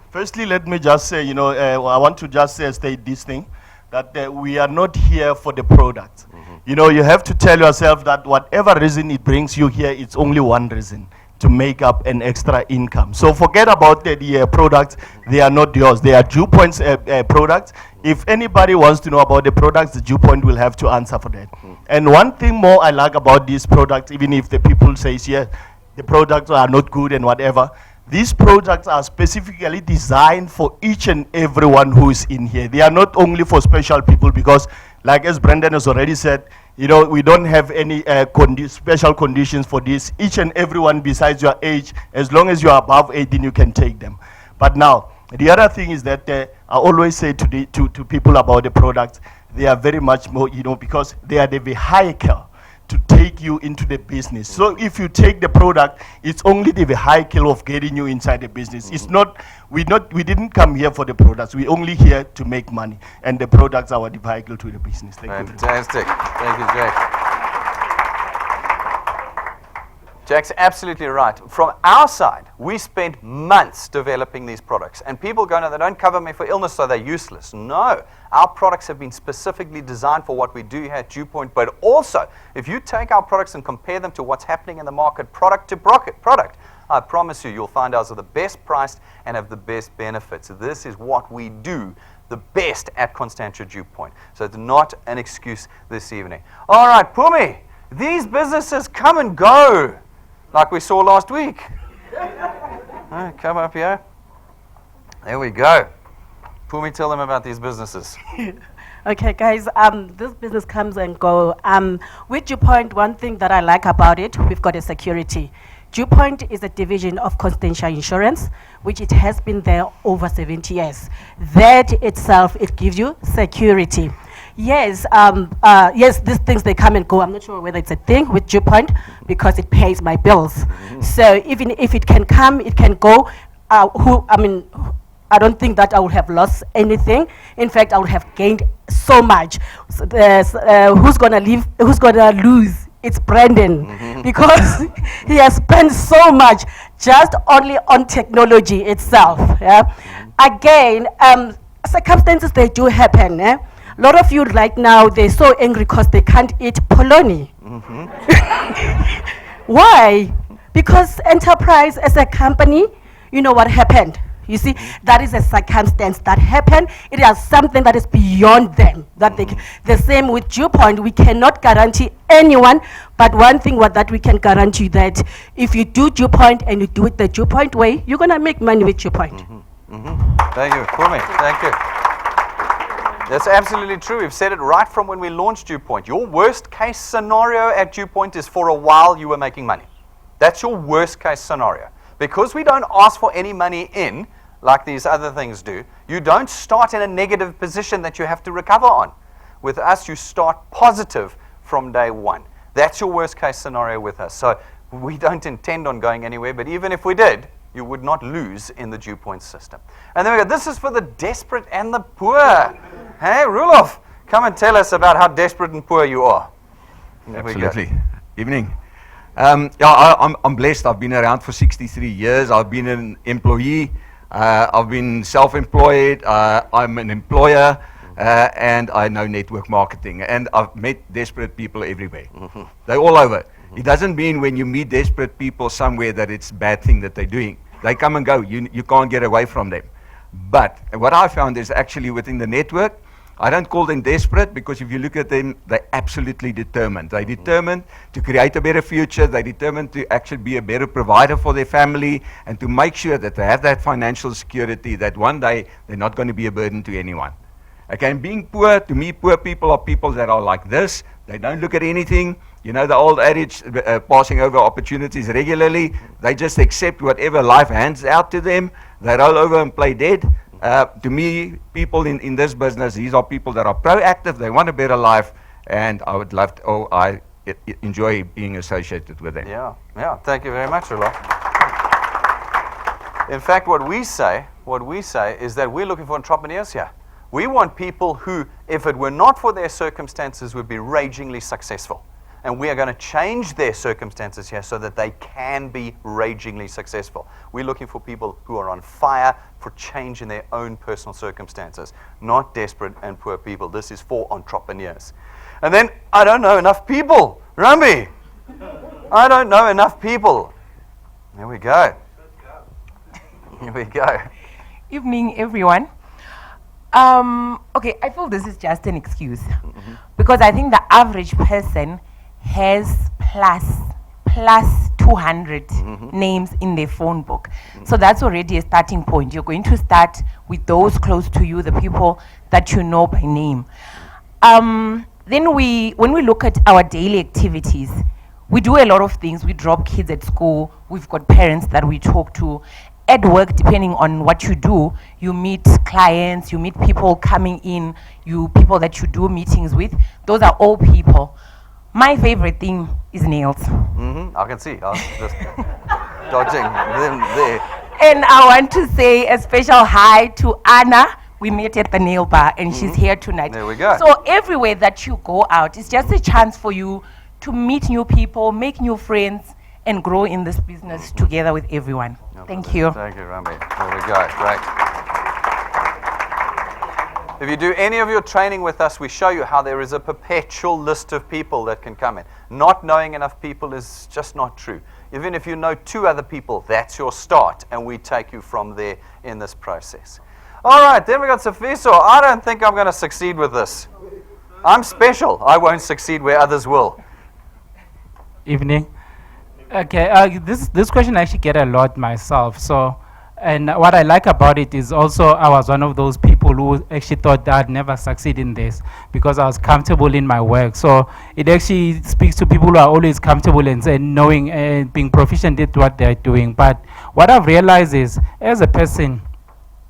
Firstly, let me just say, I want to just state this thing, that we are not here for the product. You have to tell yourself that whatever reason it brings you here, it's only one reason: to make up an extra income. So forget about the products. They are not yours. They are DuePoint's products. If anybody wants to know about the products, the DuePoint will have to answer for that. And one thing more I like about these products, even if the people say, yeah, the products are not good and whatever, these products are specifically designed for each and everyone who is in here. They are not only for special people, because like as Brendan has already said, we don't have any special conditions for this. Each and everyone besides your age, as long as you are above 18, you can take them. But now, the other thing is that I always say to people about the products, they are very much more, because they are the vehicle to take you into the business. So if you take the product, it's only the vehicle of getting you inside the business. It's not, we didn't come here for the products. We're only here to make money, and the products are the vehicle to the business. Thank you. Fantastic. Thank you, Jack. Jack's absolutely right. From our side, we spent months developing these products. And people go, no, they don't cover me for illness, so they're useless. No, our products have been specifically designed for what we do here at DuePoint. But also, if you take our products and compare them to what's happening in the market, product to product, I promise you, you'll find ours are the best priced and have the best benefits. This is what we do the best at Constantia DuePoint. So it's not an excuse this evening. All right, Pumi, these businesses come and go. Like we saw last week. Come up here. There we go. Pumi, tell them about these businesses. Okay, guys, this business comes and go. With DuePoint, one thing that I like about it, we've got a security. DuePoint is a division of Constantia Insurance, which it has been there over 70 years. That itself, it gives you security. Yes, yes, these things, they come and go. I'm not sure whether it's a thing with DuePoint because it pays my bills. So even if it can come, it can go. I don't think that I would have lost anything. In fact, I would have gained so much. So who's gonna leave? Who's gonna lose? It's Brandon, because he has spent so much just only on technology itself. Yeah? Again, circumstances, they do happen. A lot of you right now, they're so angry because they can't eat polony. Why? Because enterprise as a company, you know what happened? You see, that is a circumstance that happened. It is something that is beyond them. That the same with DuePoint, we cannot guarantee anyone, but one thing that we can guarantee that if you do DuePoint and you do it the DuePoint way, you're gonna make money with DuePoint. Thank you, Pumi. Thank you. That's absolutely true. We've said it right from when we launched DuePoint. Your worst case scenario at DuePoint is for a while you were making money. That's your worst case scenario. Because we don't ask for any money in, like these other things do, you don't start in a negative position that you have to recover on. With us, you start positive from day one. That's your worst case scenario with us. So we don't intend on going anywhere, but even if we did, you would not lose in the DuePoint system. And then we go, this is for the desperate and the poor. Hey, Rulof, come and tell us about how desperate and poor you are. There we go. Absolutely. Evening. I'm blessed. I've been around for 63 years. I've been an employee. I've been self-employed. I'm an employer. And I know network marketing. And I've met desperate people everywhere. They're all over. It doesn't mean when you meet desperate people somewhere that it's a bad thing that they're doing. They come and go. You can't get away from them. But what I found is actually within the network, I don't call them desperate, because if you look at them, they're absolutely determined. They're determined to create a better future. They're determined to actually be a better provider for their family and to make sure that they have that financial security, that one day they're not going to be a burden to anyone. Okay, and being poor, to me, poor people are people that are like this. They don't look at anything. You know the old adage, passing over opportunities regularly. They just accept whatever life hands out to them. They roll over and play dead. To me, people in this business, these are people that are proactive. They want a better life, and I would love to, I enjoy being associated with them. Yeah. Thank you very much, Rulo. In fact, what we say is that we're looking for entrepreneurs here. We want people who, if it were not for their circumstances, would be ragingly successful. And we are going to change their circumstances here so that they can be ragingly successful. We're looking for people who are on fire for change in their own personal circumstances, not desperate and poor people. This is for entrepreneurs. And then, I don't know enough people. Rambi, I don't know enough people. There we go. Here we go. Evening, everyone. Okay, I feel this is just an excuse because I think the average person has plus 200 names in their phone book. So that's already a starting point. You're going to start with those close to you, the people that you know by name. Then when we look at our daily activities, we do a lot of things. We drop kids at school. We've got parents that we talk to. At work, depending on what you do, you meet clients, you meet people coming in, people that you do meetings with. Those are all people. My favorite thing is nails. I can see. I was just dodging them there. And I want to say a special hi to Anna. We met at the nail bar and she's here tonight. There we go. So everywhere that you go out, it's just a chance for you to meet new people, make new friends, and grow in this business together with everyone. Thank you. Thank you, Rami. There we go. Great. If you do any of your training with us, we show you how there is a perpetual list of people that can come in. Not knowing enough people is just not true. Even if you know 2 other people, that's your start, and we take you from there in this process. All right, then we got Safiso. I don't think I'm going to succeed with this. I'm special. I won't succeed where others will. Evening. Okay, this question I actually get a lot myself. So, and what I like about it is also I was one of those people who actually thought that I'd never succeed in this because I was comfortable in my work. So it actually speaks to people who are always comfortable and knowing and being proficient at what they're doing. But what I've realized is, as a person,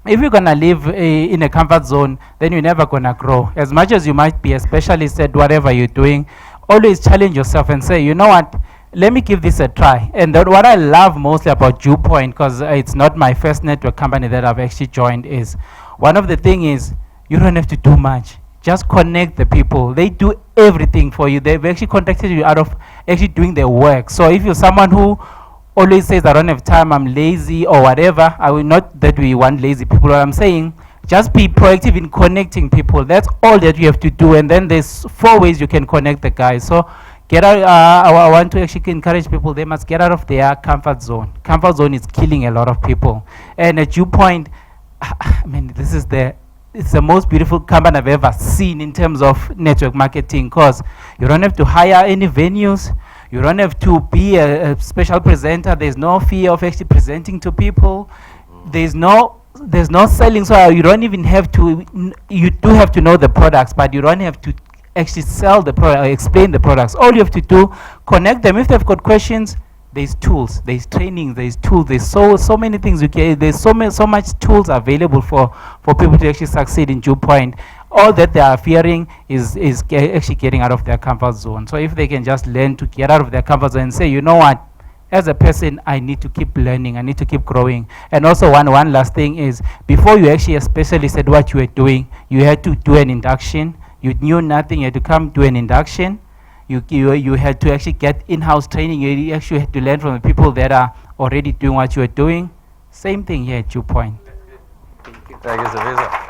if you're gonna live in a comfort zone, then you're never gonna grow. As much as you might be a specialist at whatever you're doing, always challenge yourself and say, you know what, let me give this a try. And then what I love mostly about DuePoint, because it's not my first network company that I've actually joined, is one of the thing is you don't have to do much. Just connect the people. They do everything for you. They've actually contacted you out of actually doing their work. So if you're someone who always says, I don't have time, I'm lazy or whatever, I will not that we want lazy people. What I'm saying, just be proactive in connecting people. That's all that you have to do. And then there's 4 ways you can connect the guys. So get out. I want to actually encourage people. They must get out of their comfort zone. Comfort zone is killing a lot of people. And at DuePoint, I mean, it's the most beautiful company I've ever seen in terms of network marketing, because you don't have to hire any venues. You don't have to be a special presenter. There's no fear of actually presenting to people. There's no selling, so you don't even have to. You do have to know the products, but you don't have to actually sell the product or explain the products. All you have to do, connect them. If they've got questions, there's tools, there's training, there's tools, there's so many things you can. There's so much tools available for people to actually succeed in DuePoint. All that they are fearing is actually getting out of their comfort zone. So if they can just learn to get out of their comfort zone and say, you know what, as a person, I need to keep learning, I need to keep growing. And also one last thing is, before you actually especially said what you were doing, you had to do an induction. You knew nothing, you had to come do an induction. You had to actually get in-house training. You actually had to learn from the people that are already doing what you are doing. Same thing here at DuePoint. Thank you, Safiso.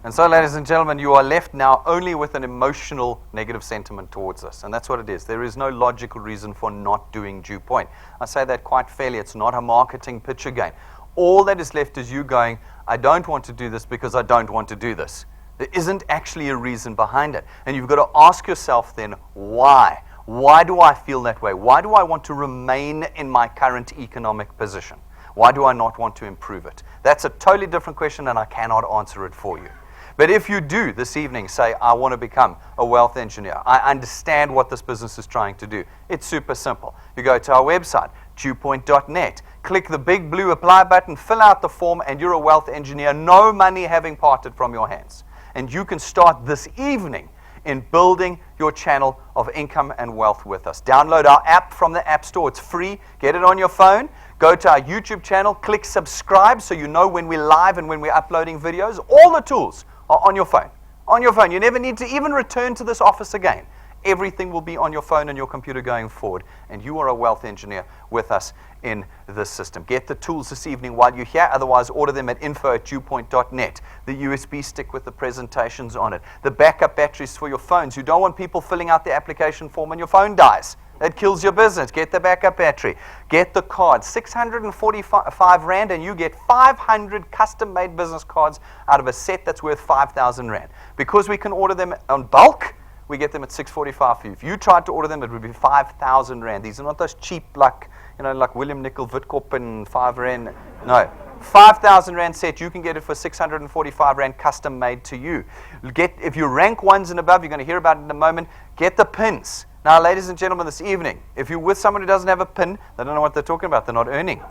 And so, ladies and gentlemen, you are left now only with an emotional negative sentiment towards us. And that's what it is. There is no logical reason for not doing DuePoint. I say that quite fairly. It's not a marketing pitch again. All that is left is you going, I don't want to do this because I don't want to do this. There isn't actually a reason behind it. And you've got to ask yourself then, why? Why do I feel that way? Why do I want to remain in my current economic position? Why do I not want to improve it? That's a totally different question, and I cannot answer it for you. But if you do this evening say, I want to become a wealth engineer, I understand what this business is trying to do, it's super simple. You go to our website, DuePoint.net, click the big blue apply button, fill out the form, and you're a wealth engineer, no money having parted from your hands. And you can start this evening in building your channel of income and wealth with us. Download our app from the App Store. It's free. Get it on your phone. Go to our YouTube channel. Click subscribe so you know when we're live and when we're uploading videos. All the tools are on your phone. On your phone. You never need to even return to this office again. Everything will be on your phone and your computer going forward. And you are a wealth engineer with us in this system. Get the tools this evening while you're here. Otherwise, order them at info@DuePoint.net. The USB stick with the presentations on it. The backup batteries for your phones. You don't want people filling out the application form and your phone dies. That kills your business. Get the backup battery. Get the card. 645 Rand, and you get 500 custom-made business cards out of a set that's worth 5,000 Rand. Because we can order them on bulk, we get them at 645 for you. If you tried to order them, it would be 5,000 Rand. These are not those cheap, like William Nickel, Wittkop and 5 Rand. No. 5,000 Rand set, you can get it for 645 Rand custom made to you. If you rank ones and above, you're going to hear about it in a moment, get the pins. Now, ladies and gentlemen, this evening, if you're with someone who doesn't have a pin, they don't know what they're talking about. They're not earning.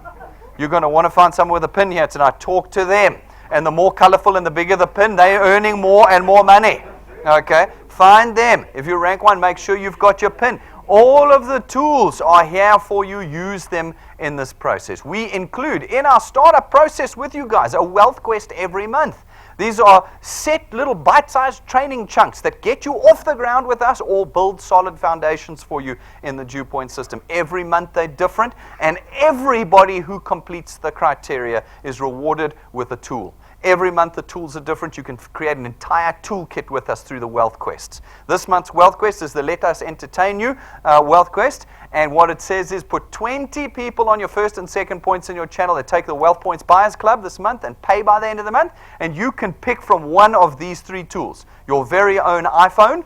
You're going to want to find someone with a pin here tonight. Talk to them. And the more colorful and the bigger the pin, they're earning more and more money. Okay? Find them. If you rank 1, make sure you've got your pin. All of the tools are here for you. Use them in this process. We include in our startup process with you guys a wealth quest every month. These are set little bite-sized training chunks that get you off the ground with us or build solid foundations for you in the DuePoint system. Every month they're different, and everybody who completes the criteria is rewarded with a tool. Every month the tools are different. You can create an entire toolkit with us through the Wealth Quests. This month's Wealth Quest is the Let Us Entertain You Wealth Quest. And what it says is put 20 people on your first and second points in your channel that take the Wealth Points Buyers Club this month and pay by the end of the month. And you can pick from one of these 3 tools. Your very own iPhone,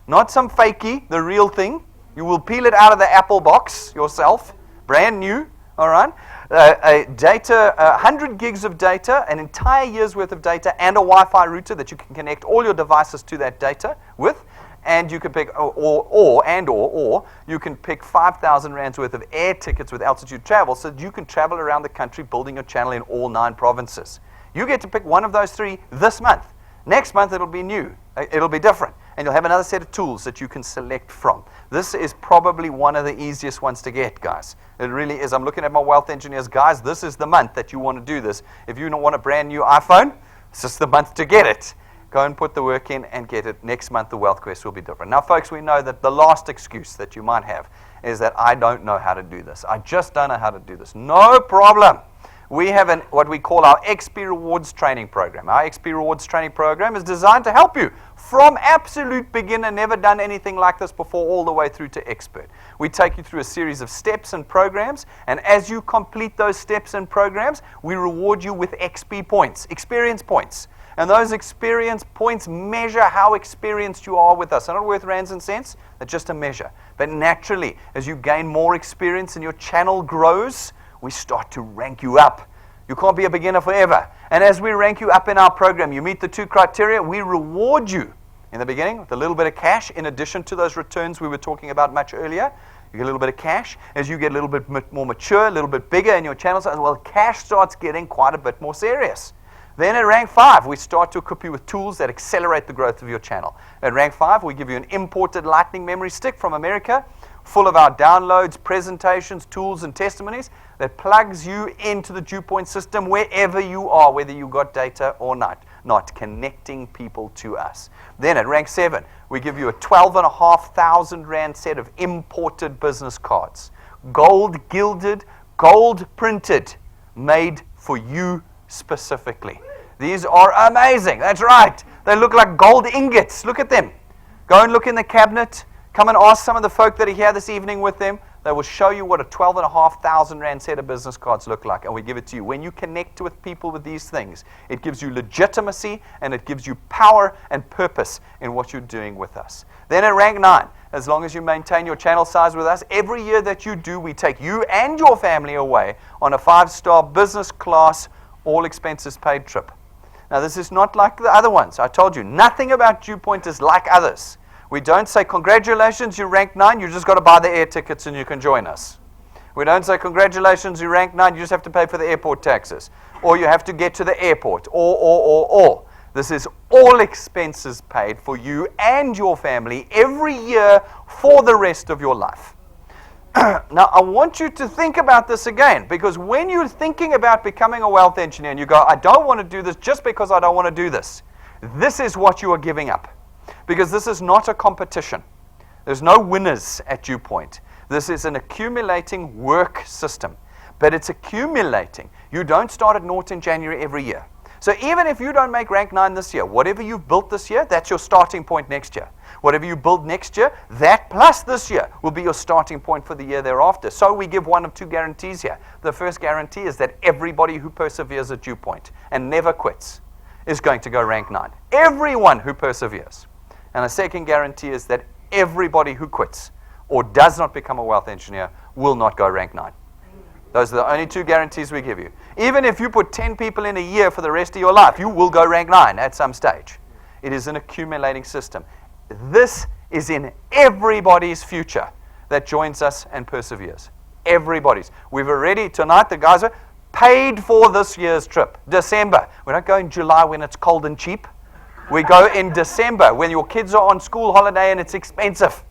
not some fakey, the real thing. You will peel it out of the Apple box yourself, brand new, all right? 100 gigs of data, an entire year's worth of data, and a Wi-Fi router that you can connect all your devices to that data with. And you can pick, or you can pick 5,000 rands worth of air tickets with altitude travel, so that you can travel around the country building your channel in all 9 provinces. You get to pick one of those 3 this month. Next month it'll be new. It'll be different. And you'll have another set of tools that you can select from. This is probably one of the easiest ones to get, guys. It really is. I'm looking at my wealth engineers. Guys, this is the month that you want to do this. If you don't want a brand new iPhone, it's just the month to get it. Go and put the work in and get it. Next month, the Wealth Quest will be different. Now, folks, we know that the last excuse that you might have is that I don't know how to do this. I just don't know how to do this. No problem. We have what we call our XP Rewards training program. Our XP Rewards training program is designed to help you from absolute beginner, never done anything like this before, all the way through to expert. We take you through a series of steps and programs, and as you complete those steps and programs, we reward you with XP points, experience points. And those experience points measure how experienced you are with us. They're not worth rands and cents, they're just a measure. But naturally, as you gain more experience and your channel grows, we start to rank you up. You can't be a beginner forever. And as we rank you up in our program, you meet the 2 criteria, we reward you in the beginning with a little bit of cash in addition to those returns we were talking about much earlier. You get a little bit of cash. As you get a little bit more mature, a little bit bigger in your channel size, well, cash starts getting quite a bit more serious. Then at rank 5, we start to equip you with tools that accelerate the growth of your channel. At rank 5, we give you an imported lightning memory stick from America, full of our downloads, presentations, tools, and testimonies that plugs you into the DuePoint system wherever you are, whether you got data or not, connecting people to us. Then at rank 7, we give you a 12,500 rand set of imported business cards, gold gilded, gold printed, made for you specifically. These are amazing. That's right. They look like gold ingots. Look at them. Go and look in the cabinet. Come and ask some of the folk that are here this evening with them. They will show you what a 12,500 rand set of business cards look like, and we give it to you. When you connect with people with these things, it gives you legitimacy and it gives you power and purpose in what you're doing with us. Then at rank 9, as long as you maintain your channel size with us, every year that you do, we take you and your family away on a 5-star business class, all expenses paid trip. Now, this is not like the other ones. I told you, nothing about DuePoint is like others. We don't say, congratulations, you ranked 9, you just got to buy the air tickets and you can join us. We don't say, congratulations, you ranked 9, you just have to pay for the airport taxes. Or you have to get to the airport. Or. This is all expenses paid for you and your family every year for the rest of your life. Now, I want you to think about this again, because when you're thinking about becoming a wealth engineer and you go, I don't want to do this just because I don't want to do this, this is what you are giving up. Because this is not a competition. There's no winners at DuePoint. This is an accumulating work system. But it's accumulating. You don't start at naught in January every year. So even if you don't make rank 9 this year, whatever you've built this year, that's your starting point next year. Whatever you build next year, that plus this year will be your starting point for the year thereafter. So we give one of 2 guarantees here. The first guarantee is that everybody who perseveres at DuePoint and never quits is going to go rank 9. Everyone who perseveres. And the second guarantee is that everybody who quits or does not become a wealth engineer will not go rank 9. Those are the only 2 guarantees we give you. Even if you put 10 people in a year for the rest of your life, you will go rank 9 at some stage. It is an accumulating system. This is in everybody's future that joins us and perseveres. Everybody's. We've already, tonight, the guys are paid for this year's trip. December. We don't go in July when it's cold and cheap. We go in December when your kids are on school holiday and it's expensive.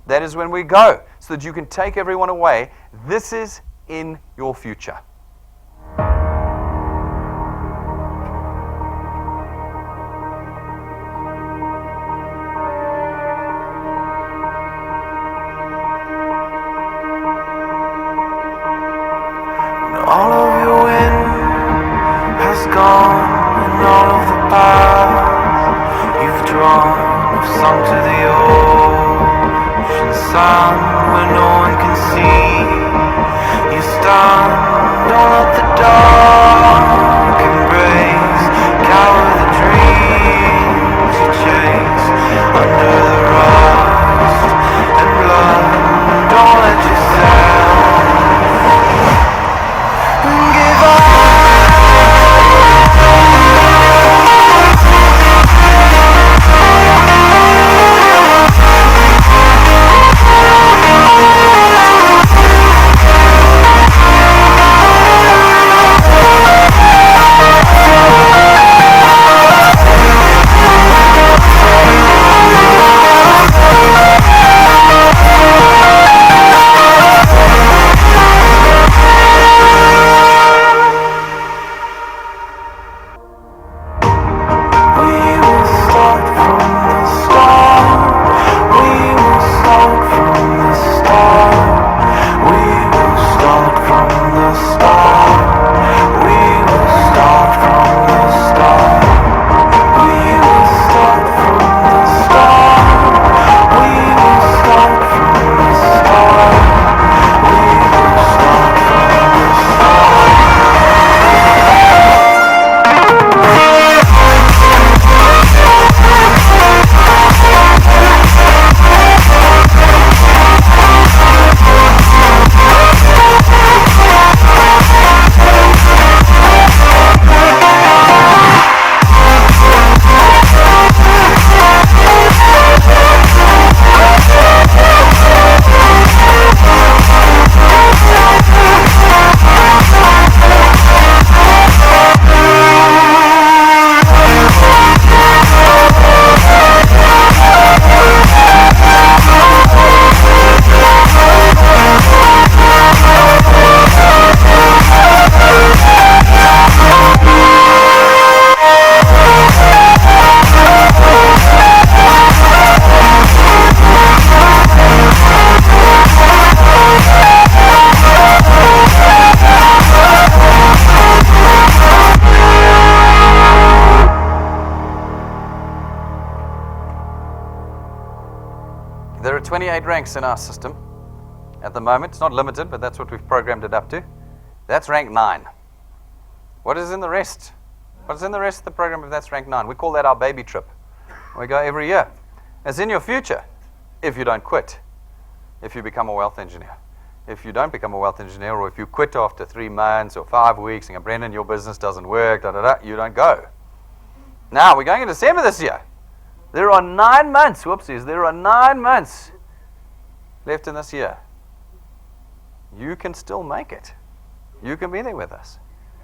That is when we go, so that you can take everyone away. This is in your future. All of your wind has gone, and all of the paths you've drawn have sunk to the ocean sun where no one can see. You stand all at the dark embrace, cower the dreams you chase under the rust and blood. Don't let yourself give up. There are 28 ranks in our system at the moment. It's not limited, but that's what we've programmed it up to. That's rank 9. What is in the rest? What's in the rest of the program if that's rank 9? We call that our baby trip. We go every year. It's in your future if you don't quit, if you become a wealth engineer. If you don't become a wealth engineer, or if you quit after 3 months or 5 weeks and go, Brendan, your business doesn't work, you don't go. Now, we're going in December this year. There are 9 months, whoopsies, there are 9 months left in this year. You can still make it. You can be there with us.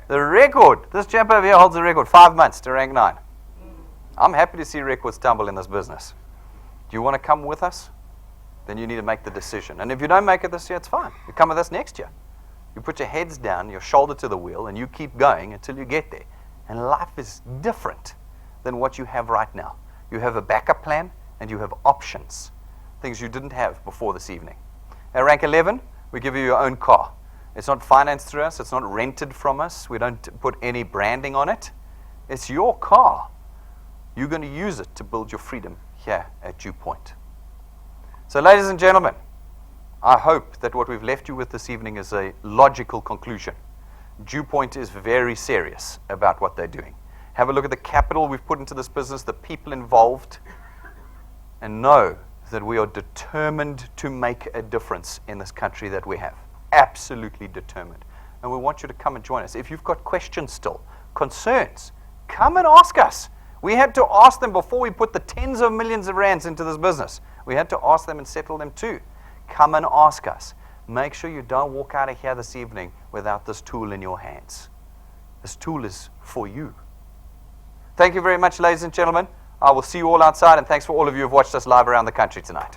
The record, this chap over here holds the record, 5 months to rank 9. I'm happy to see records tumble in this business. Do you want to come with us? Then you need to make the decision. And if you don't make it this year, it's fine. You come with us next year. You put your heads down, your shoulder to the wheel, and you keep going until you get there. And life is different than what you have right now. You have a backup plan, and you have options, things you didn't have before this evening. At rank 11, we give you your own car. It's not financed through us. It's not rented from us. We don't put any branding on it. It's your car. You're going to use it to build your freedom here at DuePoint. So, ladies and gentlemen, I hope that what we've left you with this evening is a logical conclusion. DuePoint is very serious about what they're doing. Have a look at the capital we've put into this business, the people involved, and know that we are determined to make a difference in this country that we have. Absolutely determined. And we want you to come and join us. If you've got questions still, concerns, come and ask us. We had to ask them before we put the tens of millions of rands into this business. We had to ask them and settle them too. Come and ask us. Make sure you don't walk out of here this evening without this tool in your hands. This tool is for you. Thank you very much, ladies and gentlemen. I will see you all outside, and thanks for all of you who have watched us live around the country tonight.